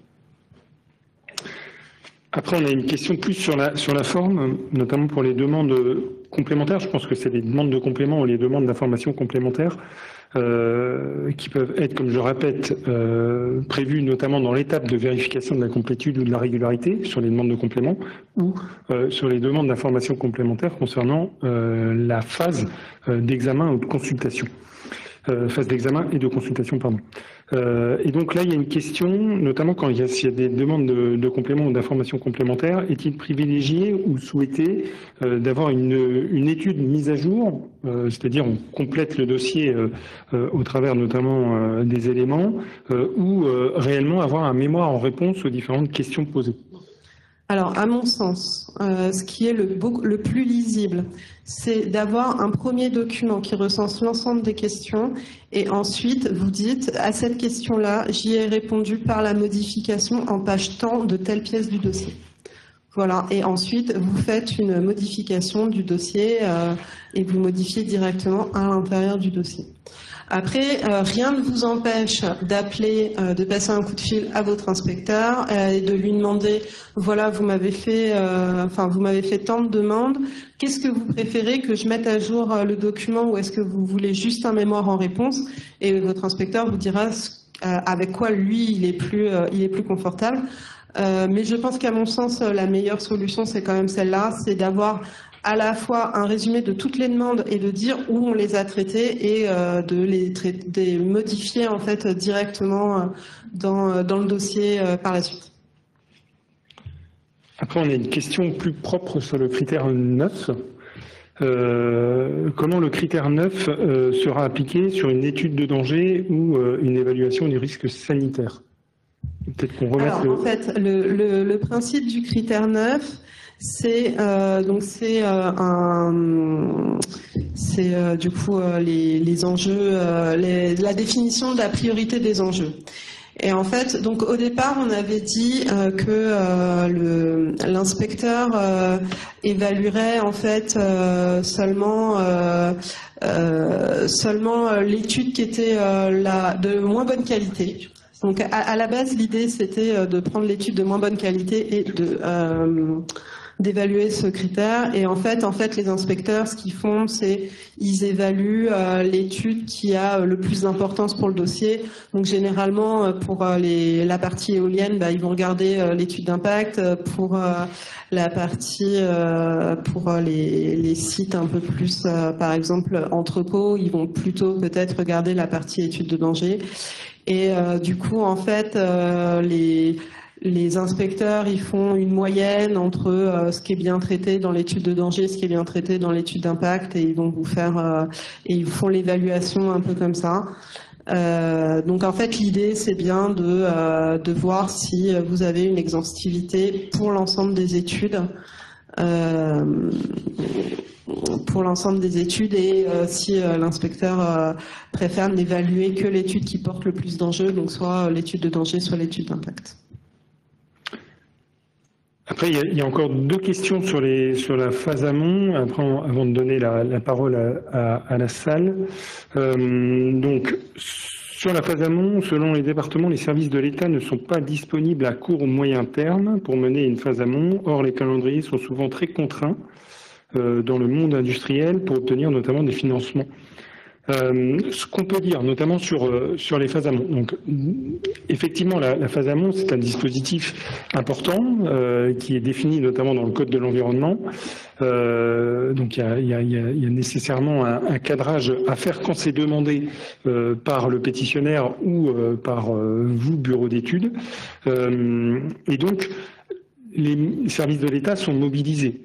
Après, on a une question plus sur la forme, notamment pour les demandes complémentaires. Je pense que c'est les demandes de complément ou les demandes d'informations complémentaires. Qui peuvent être, comme je le répète, prévues notamment dans l'étape de vérification de la complétude ou de la régularité sur les demandes de complément ou sur les demandes d'informations complémentaires concernant la phase d'examen ou de consultation. Phase d'examen et de consultation, pardon. Et donc là, il y a une question, notamment quand il y a des demandes de compléments ou d'informations complémentaires, est-il privilégié ou souhaité d'avoir une étude mise à jour, c'est-à-dire on complète le dossier au travers notamment des éléments, ou réellement avoir un mémoire en réponse aux différentes questions posées? Alors, à mon sens, ce qui est le plus lisible, c'est d'avoir un premier document qui recense l'ensemble des questions et ensuite vous dites à cette question-là, j'y ai répondu par la modification en page tant de telle pièce du dossier. Voilà, et ensuite vous faites une modification du dossier et vous modifiez directement à l'intérieur du dossier. Après, rien ne vous empêche d'appeler, de passer un coup de fil à votre inspecteur et de lui demander, voilà, vous m'avez fait tant de demandes, qu'est-ce que vous préférez, que je mette à jour le document ou est-ce que vous voulez juste un mémoire en réponse? Et votre inspecteur vous dira avec quoi lui il est plus confortable. Mais je pense qu'à mon sens, la meilleure solution, c'est quand même celle-là, c'est d'avoir à la fois un résumé de toutes les demandes et de dire où on les a traitées et de les modifier en fait directement dans le dossier par la suite. Après, on a une question plus propre sur le critère 9. Comment le critère 9 sera appliqué sur une étude de danger ou une évaluation du risque sanitaire? Peut-être qu'on remette. Alors, en fait, le principe du critère 9, c'est du coup les enjeux, la définition de la priorité des enjeux. Et en fait, donc au départ, on avait dit que l'inspecteur évaluerait en fait seulement l'étude qui était de moins bonne qualité. Donc à la base, l'idée c'était de prendre l'étude de moins bonne qualité et d'évaluer ce critère. Et en fait, les inspecteurs, ce qu'ils font, c'est ils évaluent l'étude qui a le plus d'importance pour le dossier. Donc généralement, pour la partie éolienne, ils vont regarder l'étude d'impact. Pour la partie, pour les sites un peu plus, par exemple, entrepôts, ils vont plutôt peut-être regarder la partie étude de danger. Et du coup, en fait, les inspecteurs, ils font une moyenne entre ce qui est bien traité dans l'étude de danger, ce qui est bien traité dans l'étude d'impact, et ils vont vous faire, et ils font l'évaluation un peu comme ça. Donc en fait, l'idée, c'est bien de voir si vous avez une exhaustivité pour l'ensemble des études. Et si l'inspecteur préfère n'évaluer que l'étude qui porte le plus d'enjeux, donc soit l'étude de danger, soit l'étude d'impact. Après, il y a encore deux questions sur la phase amont, après, avant de donner la parole à la salle. Donc, sur la phase amont, selon les départements, les services de l'État ne sont pas disponibles à court ou moyen terme pour mener une phase amont. Or, les calendriers sont souvent très contraints dans le monde industriel pour obtenir notamment des financements. Ce qu'on peut dire, notamment sur les phases amont. Donc, effectivement, la phase amont, c'est un dispositif important qui est défini notamment dans le Code de l'environnement. Donc, il y a nécessairement un cadrage à faire quand c'est demandé par le pétitionnaire ou par vous, bureau d'études. Et donc, les services de l'État sont mobilisés.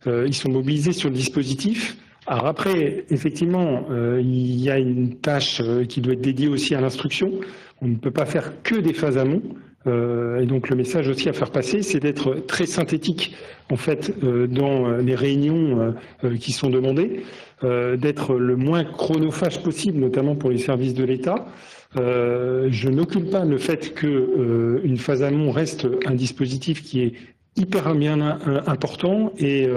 Ils sont mobilisés sur le dispositif. Alors après, effectivement, il y a une tâche qui doit être dédiée aussi à l'instruction. On ne peut pas faire que des phases amont. Et donc le message aussi à faire passer, c'est d'être très synthétique en fait dans les réunions qui sont demandées, d'être le moins chronophage possible, notamment pour les services de l'État. Je n'occulte pas le fait qu'une phase amont reste un dispositif qui est hyper bien important et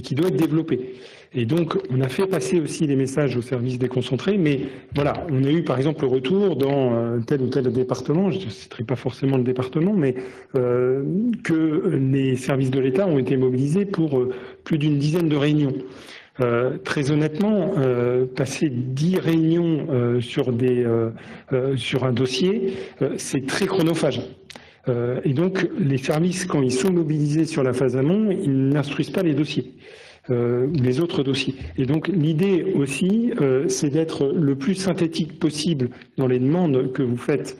qui doit être développé. Et donc, on a fait passer aussi les messages aux services déconcentrés, mais voilà, on a eu par exemple le retour dans tel ou tel département, je ne citerai pas forcément le département, mais que les services de l'État ont été mobilisés pour plus d'une dizaine de réunions. Très honnêtement, passer 10 réunions sur un dossier, c'est très chronophage. Et donc, les services, quand ils sont mobilisés sur la phase amont, ils n'instruisent pas les dossiers. Les autres dossiers. Et donc l'idée aussi, c'est d'être le plus synthétique possible dans les demandes que vous faites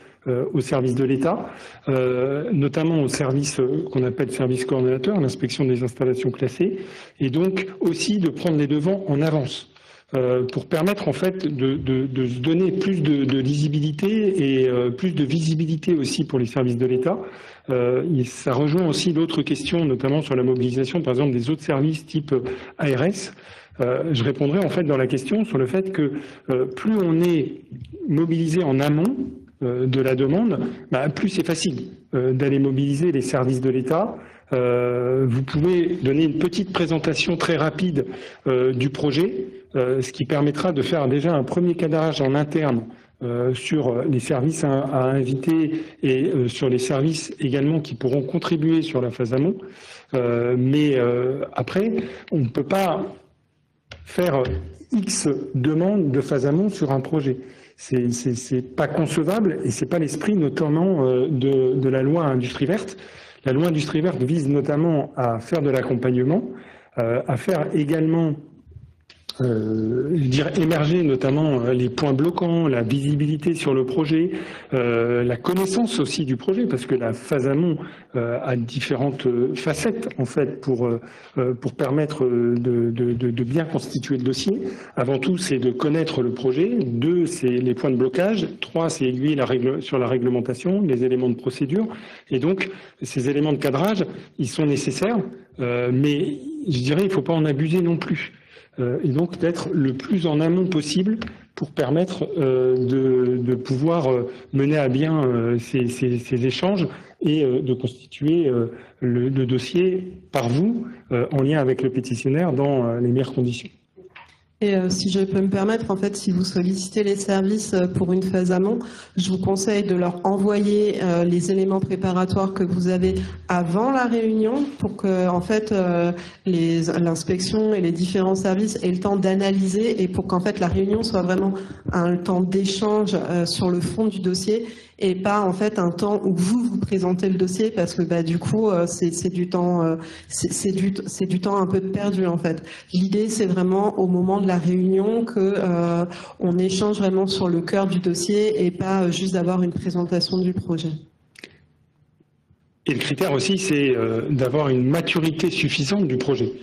aux services de l'État, notamment au service qu'on appelle service coordonnateur, l'inspection des installations classées, et donc aussi de prendre les devants en avance. Pour permettre en fait de se donner plus de lisibilité et plus de visibilité aussi pour les services de l'État. Ça rejoint aussi d'autres questions, notamment sur la mobilisation, par exemple, des autres services type ARS. Je répondrai en fait dans la question sur le fait que plus on est mobilisé en amont de la demande, plus c'est facile d'aller mobiliser les services de l'État vous pouvez donner une petite présentation très rapide du projet, ce qui permettra de faire déjà un premier cadrage en interne sur les services à inviter et sur les services également qui pourront contribuer sur la phase amont. Mais après, on ne peut pas faire X demandes de phase amont sur un projet. C'est pas concevable et c'est pas l'esprit notamment de la loi Industrie verte. La loi Industrie verte vise notamment à faire de l'accompagnement, à faire également émerger notamment les points bloquants, la visibilité sur le projet, la connaissance aussi du projet, parce que la phase amont a différentes facettes en fait pour permettre de bien constituer le dossier. Avant tout, c'est de connaître le projet. 2, c'est les points de blocage. 3, c'est aiguiller sur la réglementation, les éléments de procédure. Et donc, ces éléments de cadrage, ils sont nécessaires, mais je dirais, il ne faut pas en abuser non plus. Et donc d'être le plus en amont possible pour permettre de pouvoir mener à bien ces échanges et de constituer le dossier par vous, en lien avec le pétitionnaire, dans les meilleures conditions. Et si je peux me permettre, en fait, si vous sollicitez les services pour une phase amont, je vous conseille de leur envoyer les éléments préparatoires que vous avez avant la réunion pour que, en fait, l'inspection et les différents services aient le temps d'analyser et pour qu'en fait la réunion soit vraiment un temps d'échange sur le fond du dossier et pas en fait un temps où vous présentez le dossier parce que bah du coup c'est du temps c'est du temps un peu perdu en fait. L'idée c'est vraiment au moment de la réunion que on échange vraiment sur le cœur du dossier et pas juste d'avoir une présentation du projet. Et le critère aussi c'est d'avoir une maturité suffisante du projet.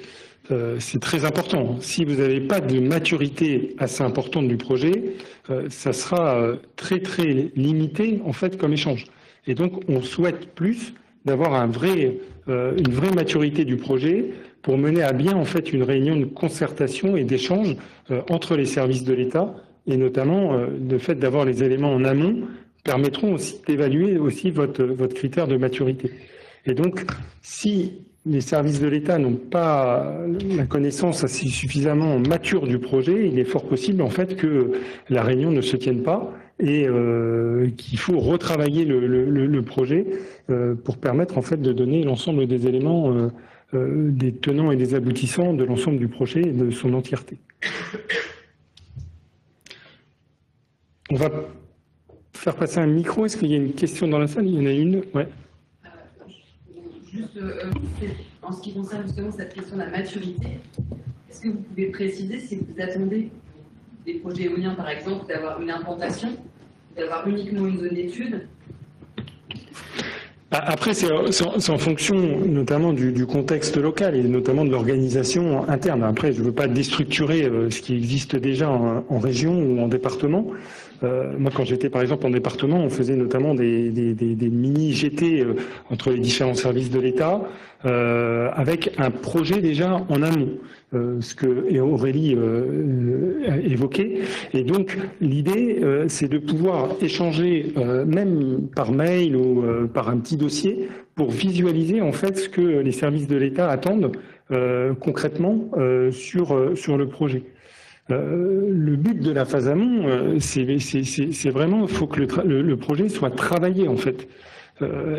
C'est très important. Si vous n'avez pas de maturité assez importante du projet, ça sera très très limité en fait comme échange. Et donc on souhaite plus d'avoir une vraie maturité du projet pour mener à bien en fait une réunion de concertation et d'échange entre les services de l'État et notamment le fait d'avoir les éléments en amont permettront aussi d'évaluer aussi votre critère de maturité. Et donc si les services de l'État n'ont pas la connaissance assez suffisamment mature du projet, il est fort possible en fait que la réunion ne se tienne pas et qu'il faut retravailler le projet pour permettre en fait de donner l'ensemble des éléments, des tenants et des aboutissants de l'ensemble du projet et de son entièreté. On va faire passer un micro. Est-ce qu'il y a une question dans la salle? Il y en a une. Ouais. Juste en ce qui concerne justement cette question de la maturité, est-ce que vous pouvez préciser si vous attendez des projets éoliens par exemple d'avoir une implantation, d'avoir uniquement une zone d'étude? Après, c'est en fonction notamment du contexte local et notamment de l'organisation interne. Après, je ne veux pas déstructurer ce qui existe déjà en région ou en département. Moi, quand j'étais par exemple en département, on faisait notamment des mini-GT entre les différents services de l'État avec un projet déjà en amont, ce que Aurélie a évoqué. Et donc, l'idée, c'est de pouvoir échanger même par mail ou par un petit dossier pour visualiser en fait ce que les services de l'État attendent concrètement sur le projet. Le but de la phase amont, c'est vraiment, il faut que le projet soit travaillé en fait.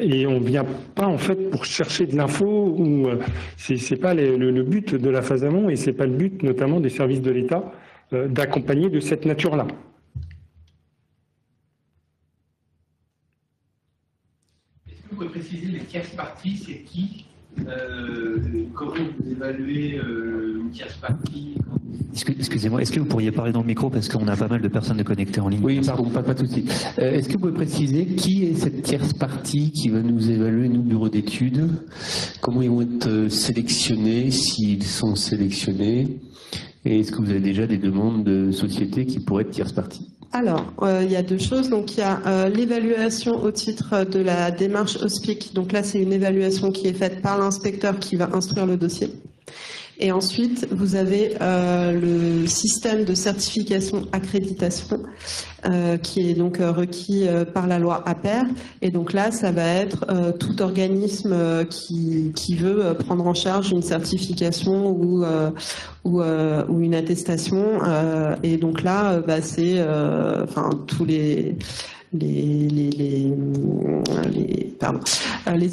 Et on vient pas en fait pour chercher de l'info ou c'est pas le but de la phase amont et c'est pas le but notamment des services de l'État d'accompagner de cette nature-là. Est-ce que vous pouvez préciser les tierces parties, c'est qui? Comment vous évaluez une tierce partie? Excusez-moi, est-ce que vous pourriez parler dans le micro parce qu'on a pas mal de personnes de connectées en ligne? Oui, pardon, pas de souci. Est-ce que vous pouvez préciser qui est cette tierce partie qui va nous évaluer, nous, bureau d'études? Comment ils vont être sélectionnés, s'ils sont sélectionnés? Et est-ce que vous avez déjà des demandes de sociétés qui pourraient être tierce partie? Alors, il y a deux choses. Donc, il y a l'évaluation au titre de la démarche OSPIC. Donc là, c'est une évaluation qui est faite par l'inspecteur qui va instruire le dossier. Et ensuite, vous avez le système de certification accréditation qui est donc requis par la loi APER. Et donc là, ça va être tout organisme qui veut prendre en charge une certification ou une attestation. Et donc là, c'est tous les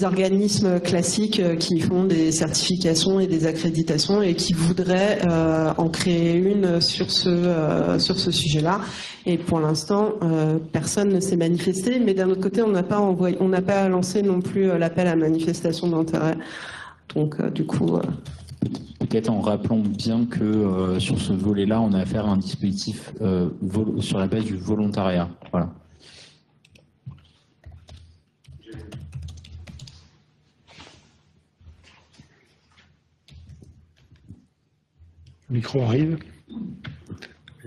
organismes classiques qui font des certifications et des accréditations et qui voudraient en créer une sur ce sujet-là. Et pour l'instant, personne ne s'est manifesté. Mais d'un autre côté, on n'a pas lancé non plus l'appel à manifestation d'intérêt. Donc, du coup. Peut-être en rappelant bien que sur ce volet-là, on a affaire à un dispositif sur la base du volontariat. Voilà. Le micro arrive.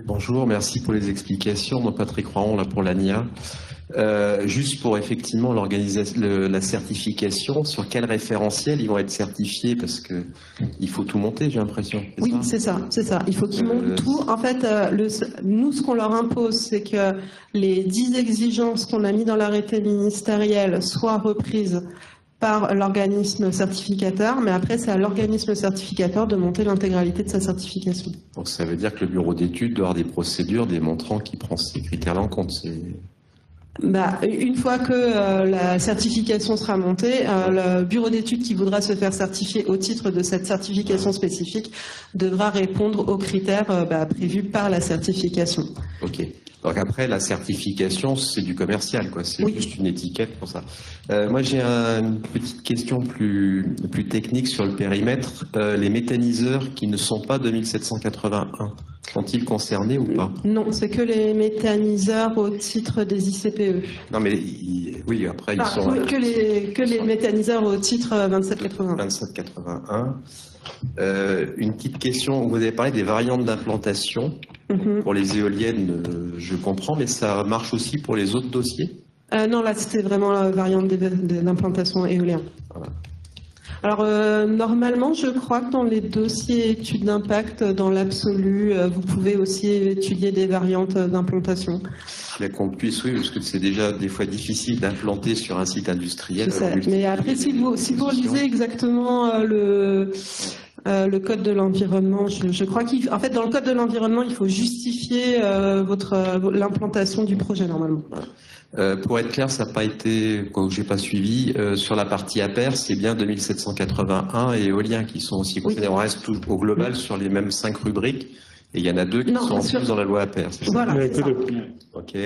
Bonjour, merci pour les explications. Moi, Patrick Rohan, là pour l'ANIA. Juste pour effectivement la certification, sur quel référentiel ils vont être certifiés, parce que il faut tout monter, j'ai l'impression. Oui, c'est ça. Il faut qu'ils montent tout. En fait, nous, ce qu'on leur impose, c'est que les 10 exigences qu'on a mis dans l'arrêté ministériel soient reprises par l'organisme certificateur, mais après c'est à l'organisme certificateur de monter l'intégralité de sa certification. Donc ça veut dire que le bureau d'études doit avoir des procédures démontrant qu'il prend ces critères-là en compte. Une fois que la certification sera montée, le bureau d'études qui voudra se faire certifier au titre de cette certification spécifique devra répondre aux critères prévus par la certification. Ok. Donc après, la certification, c'est du commercial, quoi. C'est juste une étiquette pour ça. Moi, j'ai une petite question plus technique sur le périmètre. Les méthaniseurs qui ne sont pas 2781, sont-ils concernés ou pas? Non, c'est que les méthaniseurs au titre des ICPE. Non, mais oui, après, ils sont... Que les méthaniseurs au titre 2781. 2781. Une petite question, vous avez parlé des variantes d'implantation. Pour les éoliennes, je comprends, mais ça marche aussi pour les autres dossiers? Non, là c'était vraiment la variante d'implantation éolienne. Voilà. Alors normalement, je crois que dans les dossiers études d'impact, dans l'absolu, vous pouvez aussi étudier des variantes d'implantation. Mais qu'on puisse, oui, parce que c'est déjà des fois difficile d'implanter sur un site industriel. Mais après, si vous lisez exactement le code de l'environnement, je crois qu'en fait, dans le code de l'environnement, il faut justifier l'implantation du projet normalement. Pour être clair, ça n'a pas été, quoi que j'ai pas suivi, sur la partie APER, c'est bien 2781 et éolien qui sont aussi concernés. On reste tout, au global sur les mêmes 5 rubriques, et il y en a 2 qui sont en plus dans la loi APER. Voilà, c'est ça. Ok.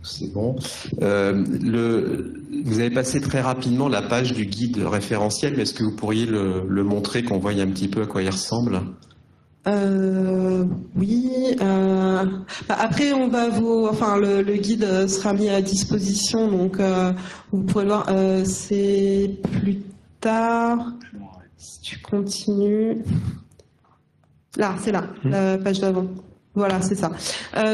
C'est bon. Vous avez passé très rapidement la page du guide référentiel, mais est-ce que vous pourriez le montrer, qu'on voie un petit peu à quoi il ressemble? Oui. Après, on va le guide sera mis à disposition, donc vous pourrez le voir. C'est plus tard. Si tu continues. Là, c'est là, la page d'avant. Voilà, c'est ça.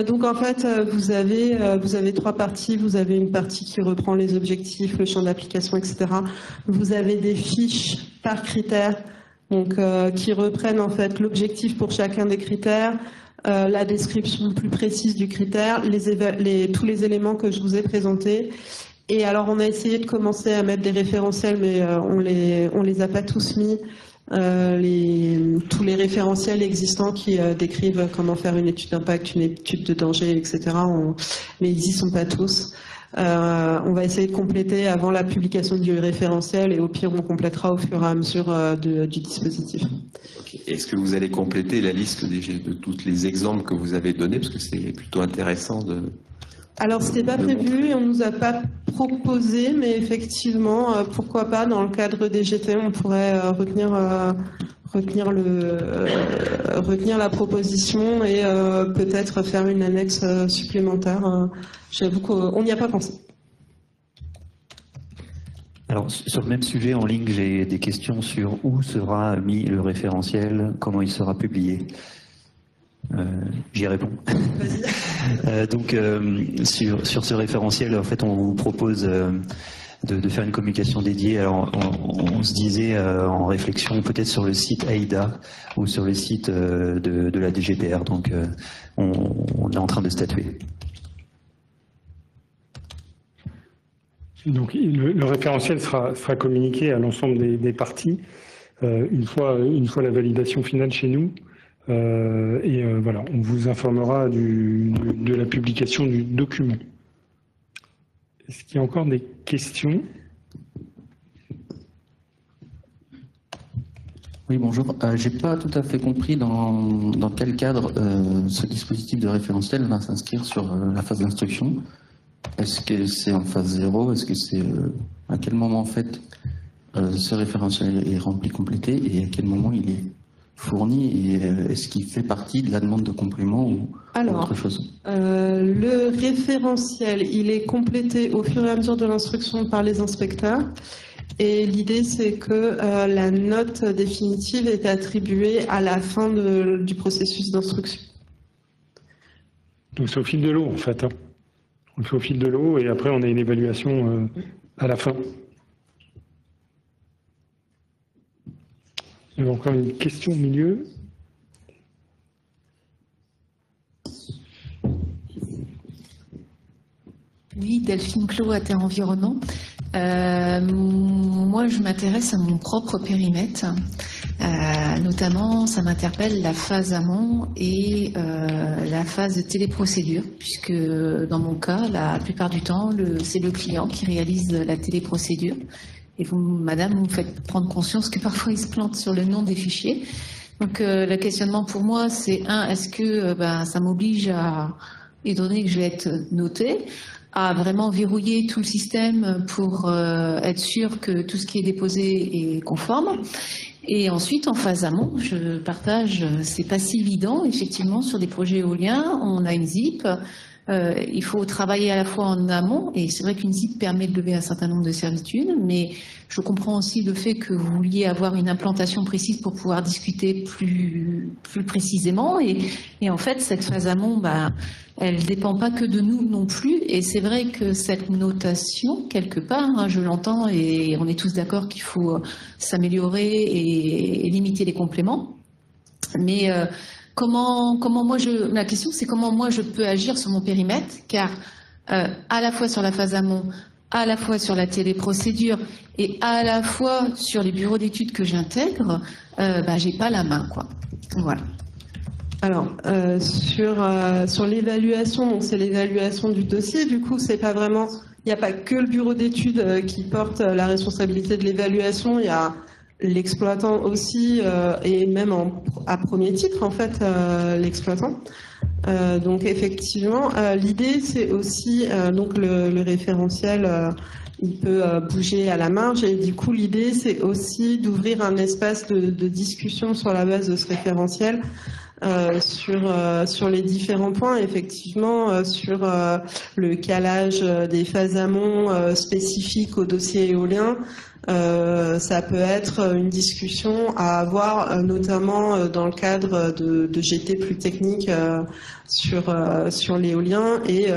Donc en fait, vous avez 3 parties. Vous avez une partie qui reprend les objectifs, le champ d'application, etc. Vous avez des fiches par critère, donc qui reprennent en fait l'objectif pour chacun des critères, la description plus précise du critère, tous les éléments que je vous ai présentés. Et alors on a essayé de commencer à mettre des référentiels, mais on les a pas tous mis. Tous les référentiels existants qui décrivent comment faire une étude d'impact, une étude de danger, etc. Mais ils n'y sont pas tous. On va essayer de compléter avant la publication du référentiel et au pire on complétera au fur et à mesure du dispositif. Okay. Est-ce que vous allez compléter la liste de tous les exemples que vous avez donnés, parce que c'est plutôt intéressant de... Alors, c'était pas prévu et on nous a pas proposé, mais effectivement, pourquoi pas, dans le cadre des GT, on pourrait retenir la proposition et peut-être faire une annexe supplémentaire. J'avoue qu'on n'y a pas pensé. Alors, sur le même sujet, en ligne, j'ai des questions sur où sera mis le référentiel, comment il sera publié. J'y réponds. Vas-y. Donc sur ce référentiel, en fait, on vous propose de faire une communication dédiée. Alors, on se disait en réflexion peut-être sur le site AIDA ou sur le site de la DGPR. Donc, on est en train de statuer. Donc, le référentiel sera communiqué à l'ensemble des parties une fois la validation finale chez nous. Voilà, on vous informera de la publication du document. Est-ce qu'il y a encore des questions? Oui, bonjour. J'ai pas tout à fait compris dans quel cadre ce dispositif de référentiel va s'inscrire sur la phase d'instruction. Est-ce que c'est en phase 0? Est-ce que c'est à quel moment en fait ce référentiel est rempli, complété, et à quel moment il est fourni, et est-ce qu'il fait partie de la demande de complément ou autre chose? Le référentiel, il est complété au fur et à mesure de l'instruction par les inspecteurs, et l'idée c'est que la note définitive est attribuée à la fin du processus d'instruction. Donc c'est au fil de l'eau en fait. Hein. On le fait au fil de l'eau et après on a une évaluation à la fin. Il y a encore une question au milieu. Oui, Delphine Clos à Terre Environnement. Moi, je m'intéresse à mon propre périmètre. Notamment, ça m'interpelle la phase amont et la phase de téléprocédure, puisque dans mon cas, la plupart du temps, c'est le client qui réalise la téléprocédure. Et vous, madame, vous me faites prendre conscience que parfois il se plante sur le nom des fichiers. Donc le questionnement pour moi, c'est est-ce que ça m'oblige à, étant donné que je vais être notée, à vraiment verrouiller tout le système pour être sûr que tout ce qui est déposé est conforme. Et ensuite, en phase amont, je partage, c'est pas si évident, effectivement, sur des projets éoliens, on a une ZIP. Il faut travailler à la fois en amont, et c'est vrai qu'une ZIP permet de lever un certain nombre de servitudes, mais je comprends aussi le fait que vous vouliez avoir une implantation précise pour pouvoir discuter plus précisément, et en fait cette phase amont, elle ne dépend pas que de nous non plus, et c'est vrai que cette notation, quelque part, je l'entends, et on est tous d'accord qu'il faut s'améliorer et limiter les compléments, mais la question c'est comment moi je peux agir sur mon périmètre, car à la fois sur la phase amont, à la fois sur la téléprocédure et à la fois sur les bureaux d'études que j'intègre, j'ai pas la main, quoi. Voilà. Alors sur l'évaluation, donc c'est l'évaluation du dossier. Du coup, c'est pas vraiment, il n'y a pas que le bureau d'études qui porte la responsabilité de l'évaluation. Il y a l'exploitant aussi, et même à premier titre en fait, l'exploitant. Donc effectivement, l'idée c'est aussi donc le référentiel, il peut bouger à la marge, et du coup l'idée c'est aussi d'ouvrir un espace de discussion sur la base de ce référentiel. Sur les différents points, effectivement, sur le calage des phases amont spécifiques au dossier éolien. Ça peut être une discussion à avoir, notamment dans le cadre de GT plus technique sur l'éolien, et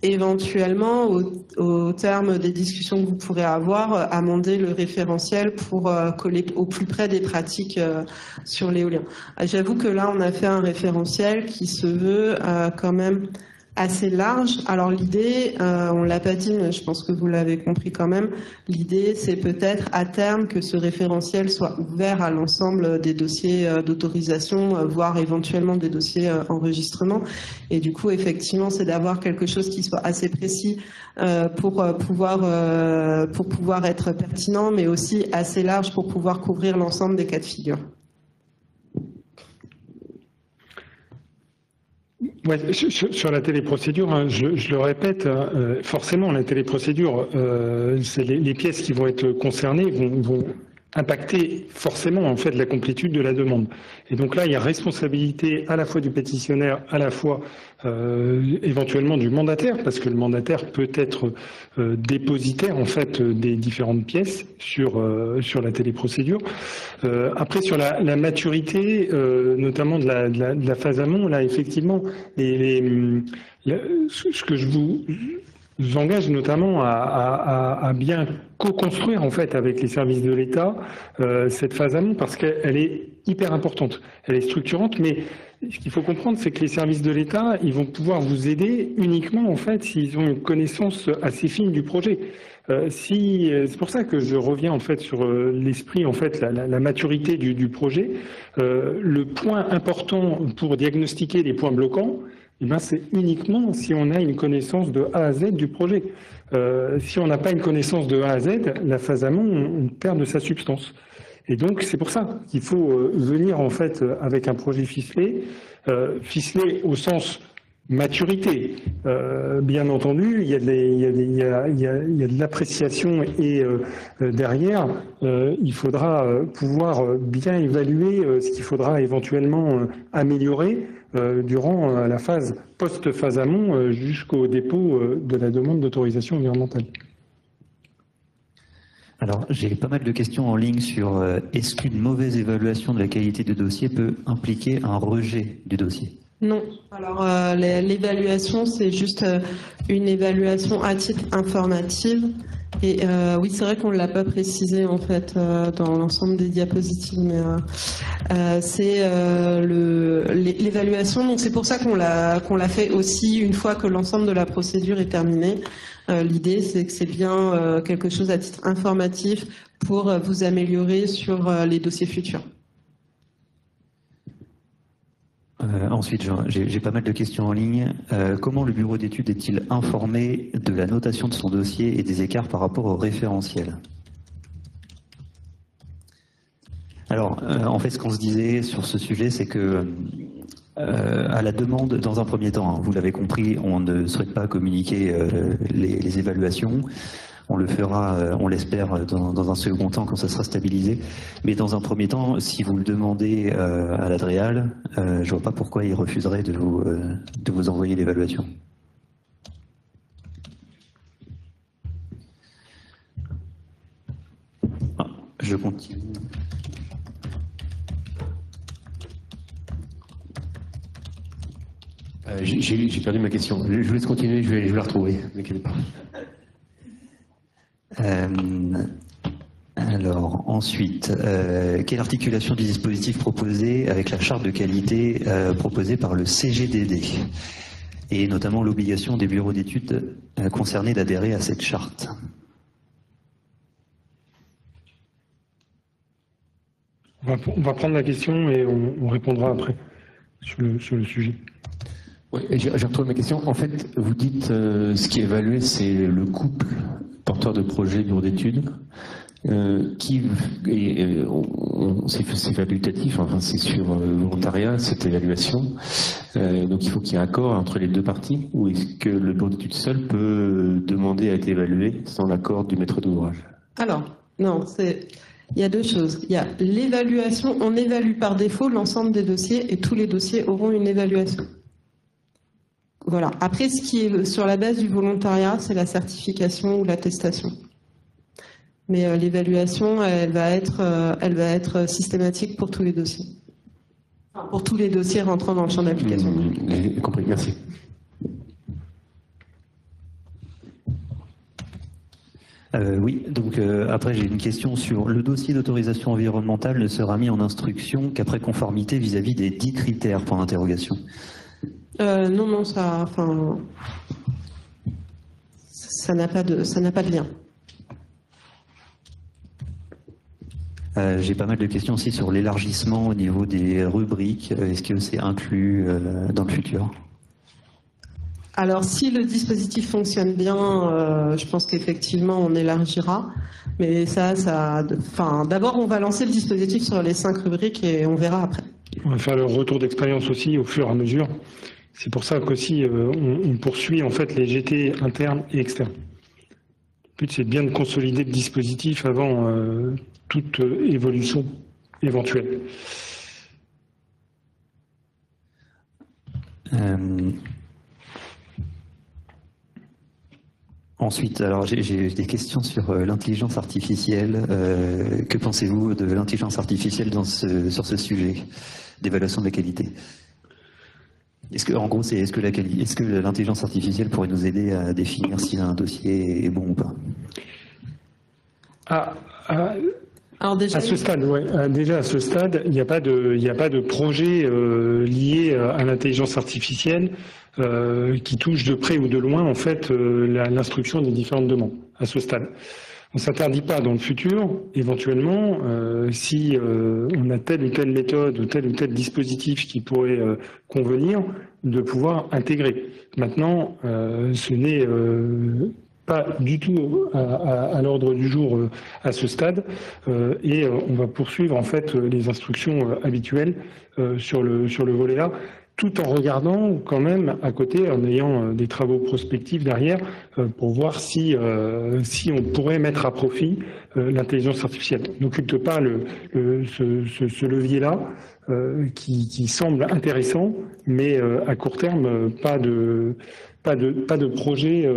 éventuellement, au terme des discussions que vous pourrez avoir, amender le référentiel pour coller au plus près des pratiques sur l'éolien. J'avoue que là, on a fait un référentiel qui se veut quand même assez large. Alors l'idée, on l'a pas dit, mais je pense que vous l'avez compris quand même, l'idée c'est peut-être à terme que ce référentiel soit ouvert à l'ensemble des dossiers d'autorisation, voire éventuellement des dossiers enregistrement. Et du coup, effectivement, c'est d'avoir quelque chose qui soit assez précis pour pouvoir être pertinent, mais aussi assez large pour pouvoir couvrir l'ensemble des cas de figure. Ouais, sur la téléprocédure, hein, je le répète, forcément la téléprocédure, c'est les pièces qui vont être concernées vont impacter forcément en fait la complétude de la demande. Et donc là, il y a responsabilité à la fois du pétitionnaire, à la fois éventuellement du mandataire, parce que le mandataire peut être dépositaire en fait des différentes pièces sur la téléprocédure. Après sur la maturité, notamment de la phase amont, là effectivement, ce que je vous engage notamment à bien co-construire en fait avec les services de l'État cette phase amont parce qu'elle est hyper importante, elle est structurante, mais ce qu'il faut comprendre, c'est que les services de l'État, ils vont pouvoir vous aider uniquement en fait s'ils ont une connaissance assez fine du projet. C'est pour ça que je reviens en fait sur l'esprit, en fait, la maturité du projet. Le point important pour diagnostiquer les points bloquants, eh ben, c'est uniquement si on a une connaissance de A à Z du projet. Si on n'a pas une connaissance de A à Z, la phase amont, on perd de sa substance. Et donc, c'est pour ça qu'il faut venir en fait avec un projet ficelé, ficelé au sens maturité. Bien entendu, il y a de l'appréciation et derrière, il faudra pouvoir bien évaluer ce qu'il faudra éventuellement améliorer durant la phase post-phase amont jusqu'au dépôt de la demande d'autorisation environnementale. Alors, j'ai pas mal de questions en ligne sur est-ce qu'une mauvaise évaluation de la qualité du dossier peut impliquer un rejet du dossier? Non. Alors, l'évaluation, c'est juste une évaluation à titre informatif. Et oui, c'est vrai qu'on ne l'a pas précisé en fait dans l'ensemble des diapositives, mais c'est l'évaluation. Donc c'est pour ça qu'on l'a fait aussi une fois que l'ensemble de la procédure est terminée. L'idée, c'est que c'est bien quelque chose à titre informatif pour vous améliorer sur les dossiers futurs. Ensuite, j'ai pas mal de questions en ligne. Comment le bureau d'études est-il informé de la notation de son dossier et des écarts par rapport au référentiel? Alors, en fait, ce qu'on se disait sur ce sujet, c'est que à la demande, dans un premier temps, hein, vous l'avez compris, on ne souhaite pas communiquer les évaluations. On le fera, on l'espère, dans un second temps quand ça sera stabilisé. Mais dans un premier temps, si vous le demandez à l'Adréal, je vois pas pourquoi il refuserait de vous envoyer l'évaluation. Ah, je continue. J'ai perdu ma question. Je vous laisse continuer, je vais la retrouver. Ne inquiétez pas. Alors, ensuite, quelle articulation du dispositif proposé avec la charte de qualité proposée par le CGDD et notamment l'obligation des bureaux d'études concernés d'adhérer à cette charte? On va prendre la question et on répondra après sur le sujet. Oui, j'ai retrouvé ma question. En fait, vous dites ce qui est évalué, c'est le couple porteur de projet bureau d'études, c'est facultatif, enfin c'est sur volontariat cette évaluation. Donc il faut qu'il y ait un accord entre les deux parties, ou est-ce que le bureau d'études seul peut demander à être évalué sans l'accord du maître d'ouvrage? Alors, non, il y a deux choses. Il y a l'évaluation, on évalue par défaut l'ensemble des dossiers et tous les dossiers auront une évaluation. Voilà. Après, ce qui est sur la base du volontariat, c'est la certification ou l'attestation. Mais l'évaluation, elle va être systématique pour tous les dossiers. Enfin, pour tous les dossiers rentrant dans le champ d'application. J'ai compris, merci. Oui, donc après j'ai une question sur le dossier d'autorisation environnementale ne sera mis en instruction qu'après conformité vis-à-vis des 10 critères, point d'interrogation. Non, ça n'a pas de lien. J'ai pas mal de questions aussi sur l'élargissement au niveau des rubriques. Est-ce que c'est inclus dans le futur? Alors, si le dispositif fonctionne bien, je pense qu'effectivement, on élargira. Mais d'abord, on va lancer le dispositif sur les 5 rubriques et on verra après. On va faire le retour d'expérience aussi au fur et à mesure. C'est pour ça qu'aussi on poursuit en fait les GT internes et externes. Le but c'est bien de consolider le dispositif avant toute évolution éventuelle. Ensuite, alors j'ai des questions sur l'intelligence artificielle. Que pensez-vous de l'intelligence artificielle sur ce sujet d'évaluation de la qualité? En gros, est-ce que l'intelligence artificielle pourrait nous aider à définir si un dossier est bon ou pas? Alors déjà, à ce stade, déjà à ce stade, il n'y a pas de projet lié à l'intelligence artificielle qui touche de près ou de loin en fait l'instruction des différentes demandes à ce stade. On ne s'interdit pas dans le futur, éventuellement, si on a telle ou telle méthode ou tel dispositif qui pourrait convenir, de pouvoir intégrer. Maintenant, ce n'est pas du tout à l'ordre du jour à ce stade, et on va poursuivre en fait les instructions habituelles sur le volet-là, tout en regardant quand même à côté, en ayant des travaux prospectifs derrière, pour voir si on pourrait mettre à profit l'intelligence artificielle. On n'occulte pas ce levier-là, qui semble intéressant, mais à court terme, pas de projet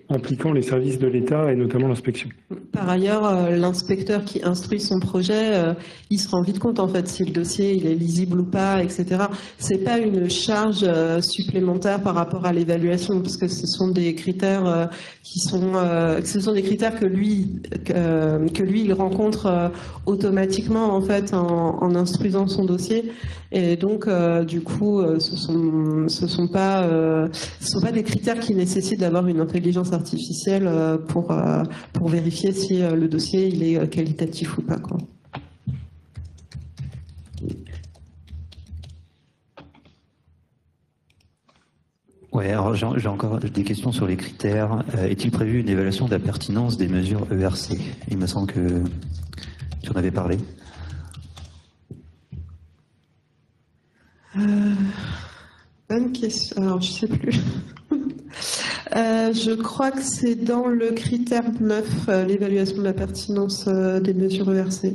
impliquant les services de l'État et notamment l'inspection. Par ailleurs, l'inspecteur qui instruit son projet, il se rend vite compte en fait si le dossier il est lisible ou pas, etc. C'est pas une charge supplémentaire par rapport à l'évaluation, parce que ce sont des critères que lui il rencontre automatiquement en fait en instruisant son dossier, et donc du coup ce sont pas des critères qui nécessitent d'avoir une intelligence artificielle pour vérifier si le dossier il est qualitatif ou pas, quoi. Ouais, alors j'ai encore des questions sur les critères. Est-il prévu une évaluation de la pertinence des mesures ERC? Il me semble que tu en avais parlé. Bonne question. Alors, je sais plus. Je crois que c'est dans le critère 9, l'évaluation de la pertinence des mesures ERC.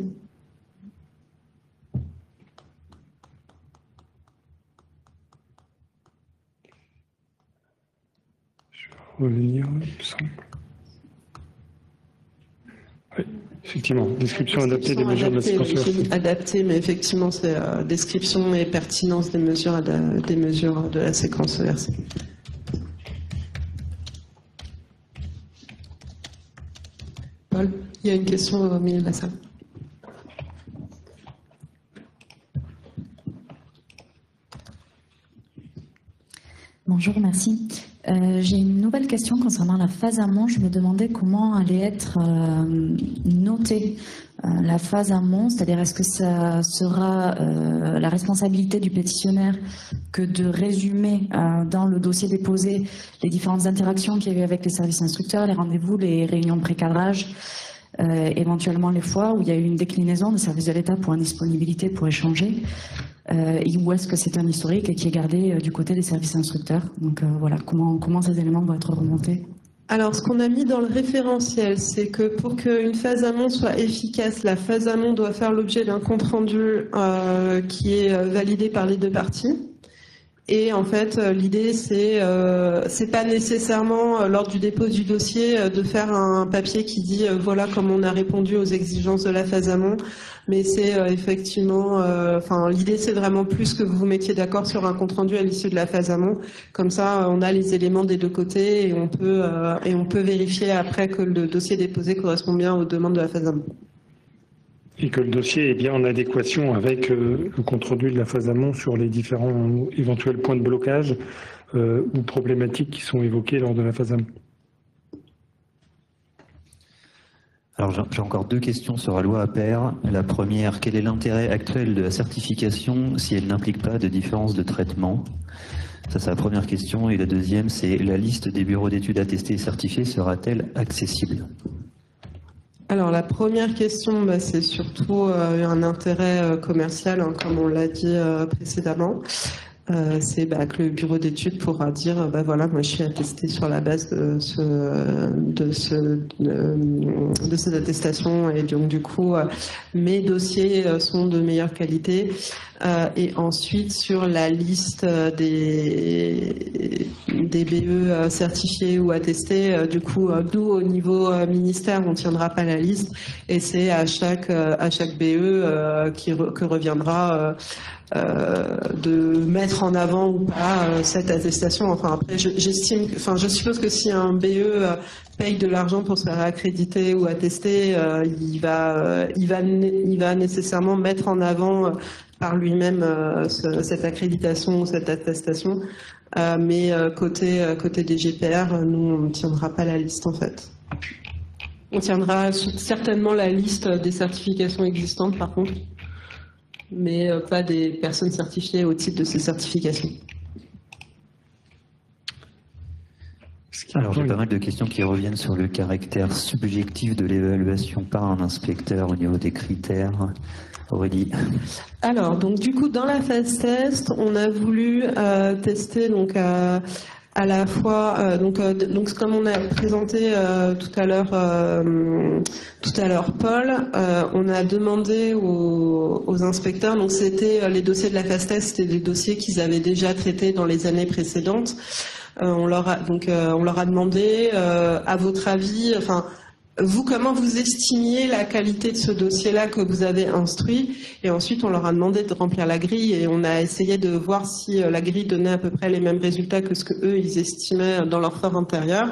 Je vais revenir, il me semble. Oui, effectivement, description adaptée des mesures de la séquence ERC. Adaptée, mais effectivement, c'est description et pertinence des mesures de la séquence ERC. Paul, il y a une question au milieu de la salle. Bonjour, merci. J'ai une nouvelle question concernant la phase amont. Je me demandais comment allait être notée la phase amont, c'est-à-dire est-ce que ça sera la responsabilité du pétitionnaire que de résumer dans le dossier déposé les différentes interactions qu'il y a eu avec les services instructeurs, les rendez-vous, les réunions de pré-cadrage, éventuellement les fois où il y a eu une déclinaison des services de l'État pour indisponibilité pour échanger, ou est-ce que c'est un historique et qui est gardé du côté des services instructeurs? Donc voilà, comment ces éléments vont être remontés? Alors, ce qu'on a mis dans le référentiel, c'est que pour qu'une phase amont soit efficace, la phase amont doit faire l'objet d'un compte-rendu qui est validé par les deux parties. Et en fait, l'idée, c'est pas nécessairement lors du dépôt du dossier de faire un papier qui dit voilà comment on a répondu aux exigences de la phase amont, mais c'est effectivement, l'idée c'est vraiment plus que vous vous mettiez d'accord sur un compte rendu à l'issue de la phase amont. Comme ça, on a les éléments des deux côtés et on peut vérifier après que le dossier déposé correspond bien aux demandes de la phase amont. Et que le dossier est bien en adéquation avec le compte-rendu de la phase amont sur les différents éventuels points de blocage ou problématiques qui sont évoqués lors de la phase amont. Alors j'ai encore deux questions sur la loi APER. La première, quel est l'intérêt actuel de la certification si elle n'implique pas de différence de traitement? Ça, c'est la première question. Et la deuxième, c'est la liste des bureaux d'études attestés et certifiés sera-t-elle accessible? Alors la première question, c'est surtout un intérêt commercial, comme on l'a dit précédemment. C'est que le bureau d'études pourra dire voilà, moi je suis attesté sur la base de cette attestation, et donc du coup mes dossiers sont de meilleure qualité. et ensuite sur la liste des BE certifiés ou attestés. Du coup, nous, au niveau ministère, on ne tiendra pas la liste et c'est à chaque BE que reviendra de mettre en avant ou pas cette attestation. Enfin, après, je suppose que si un BE paye de l'argent pour se faire accréditer ou attester, il va nécessairement mettre en avant par lui-même cette accréditation ou cette attestation. Mais côté DGPR, nous, on ne tiendra pas la liste en fait. On tiendra certainement la liste des certifications existantes par contre, mais pas des personnes certifiées au titre de ces certifications. Alors j'ai pas mal de questions qui reviennent sur le caractère subjectif de l'évaluation par un inspecteur au niveau des critères. Aurélie. Alors, donc du coup, dans la phase test, on a voulu tester donc à la fois donc comme on a présenté tout à l'heure Paul, on a demandé aux inspecteurs, donc c'était les dossiers de la phase test, c'était des dossiers qu'ils avaient déjà traités dans les années précédentes. On leur a demandé à votre avis, enfin vous, comment vous estimiez la qualité de ce dossier-là que vous avez instruit? Et ensuite, on leur a demandé de remplir la grille et on a essayé de voir si la grille donnait à peu près les mêmes résultats que ce que eux ils estimaient dans leur fort intérieur.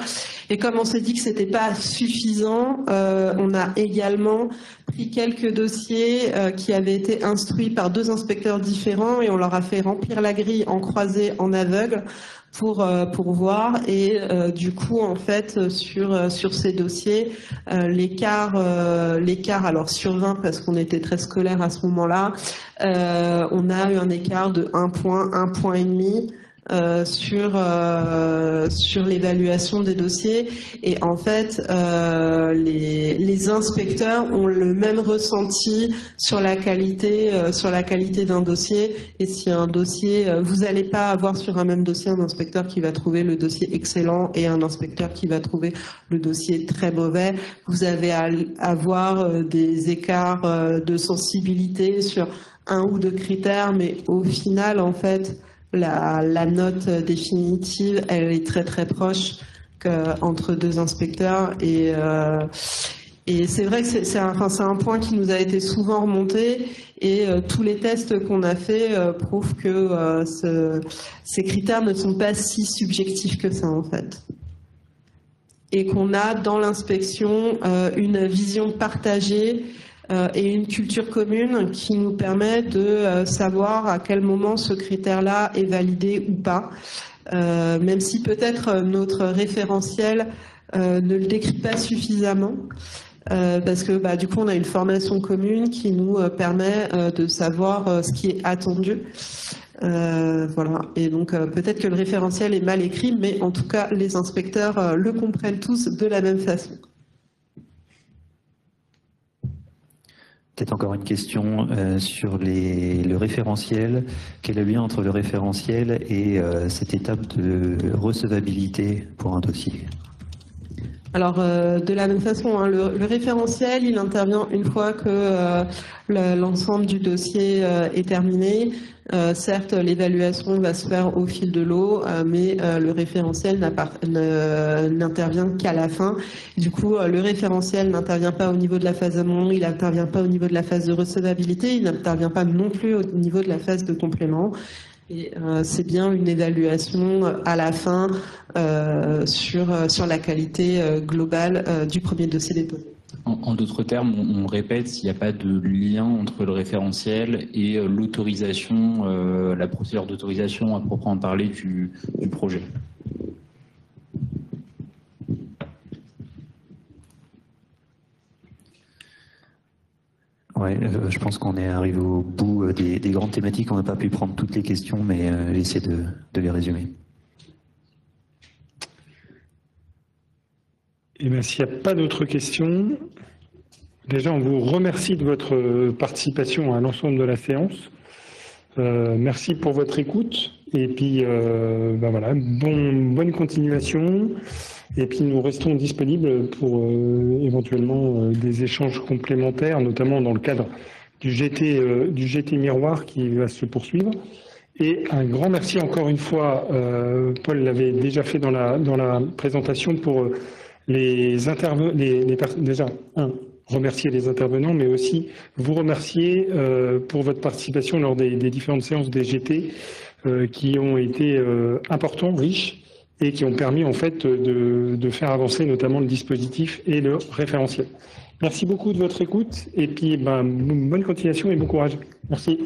Et comme on s'est dit que c'était pas suffisant, on a également pris quelques dossiers qui avaient été instruits par 2 inspecteurs différents et on leur a fait remplir la grille en croisé, en aveugle, pour voir et du coup en fait sur ces dossiers l'écart alors sur 20 parce qu'on était très scolaire à ce moment-là, on a eu un écart de 1 point, 1,5 point sur l'évaluation des dossiers et en fait les inspecteurs ont le même ressenti sur la qualité d'un dossier et si un dossier vous n'allez pas avoir sur un même dossier un inspecteur qui va trouver le dossier excellent et un inspecteur qui va trouver le dossier très mauvais, vous allez avoir des écarts de sensibilité sur 1 ou 2 critères mais au final en fait la note définitive, elle est très très proche entre 2 inspecteurs et c'est vrai que c'est un point qui nous a été souvent remonté et tous les tests qu'on a fait prouvent que ces critères ne sont pas si subjectifs que ça en fait. Et qu'on a dans l'inspection une vision partagée et une culture commune qui nous permet de savoir à quel moment ce critère-là est validé ou pas, même si peut-être notre référentiel ne le décrit pas suffisamment, parce que du coup on a une formation commune qui nous permet de savoir ce qui est attendu. Voilà. Et donc peut-être que le référentiel est mal écrit, mais en tout cas les inspecteurs le comprennent tous de la même façon. Peut-être encore une question sur le référentiel. Quel est le lien entre le référentiel et cette étape de recevabilité pour un dossier? Alors, de la même façon, hein, le référentiel, il intervient une fois que l'ensemble du dossier est terminé. Certes, l'évaluation va se faire au fil de l'eau, mais le référentiel n'intervient qu'à la fin. Du coup, le référentiel n'intervient pas au niveau de la phase amont, il n'intervient pas au niveau de la phase de recevabilité, il n'intervient pas non plus au niveau de la phase de complément. Et c'est bien une évaluation à la fin sur la qualité globale du premier dossier déposé. En d'autres termes, on répète s'il n'y a pas de lien entre le référentiel et l'autorisation, la procédure d'autorisation à proprement parler du projet. Ouais, je pense qu'on est arrivé au bout des grandes thématiques. On n'a pas pu prendre toutes les questions, mais j'essaie de les résumer. Eh bien, s'il n'y a pas d'autres questions, déjà on vous remercie de votre participation à l'ensemble de la séance. Merci pour votre écoute. Et puis, voilà, bonne continuation. Et puis, nous restons disponibles pour éventuellement des échanges complémentaires, notamment dans le cadre GT miroir qui va se poursuivre. Et un grand merci encore une fois, Paul l'avait déjà fait dans la présentation pour déjà, remercier les intervenants, mais aussi vous remercier pour votre participation lors des différentes séances des GT qui ont été importants, riches, et qui ont permis en fait de faire avancer notamment le dispositif et le référentiel. Merci beaucoup de votre écoute, et puis bonne continuation et bon courage. Merci.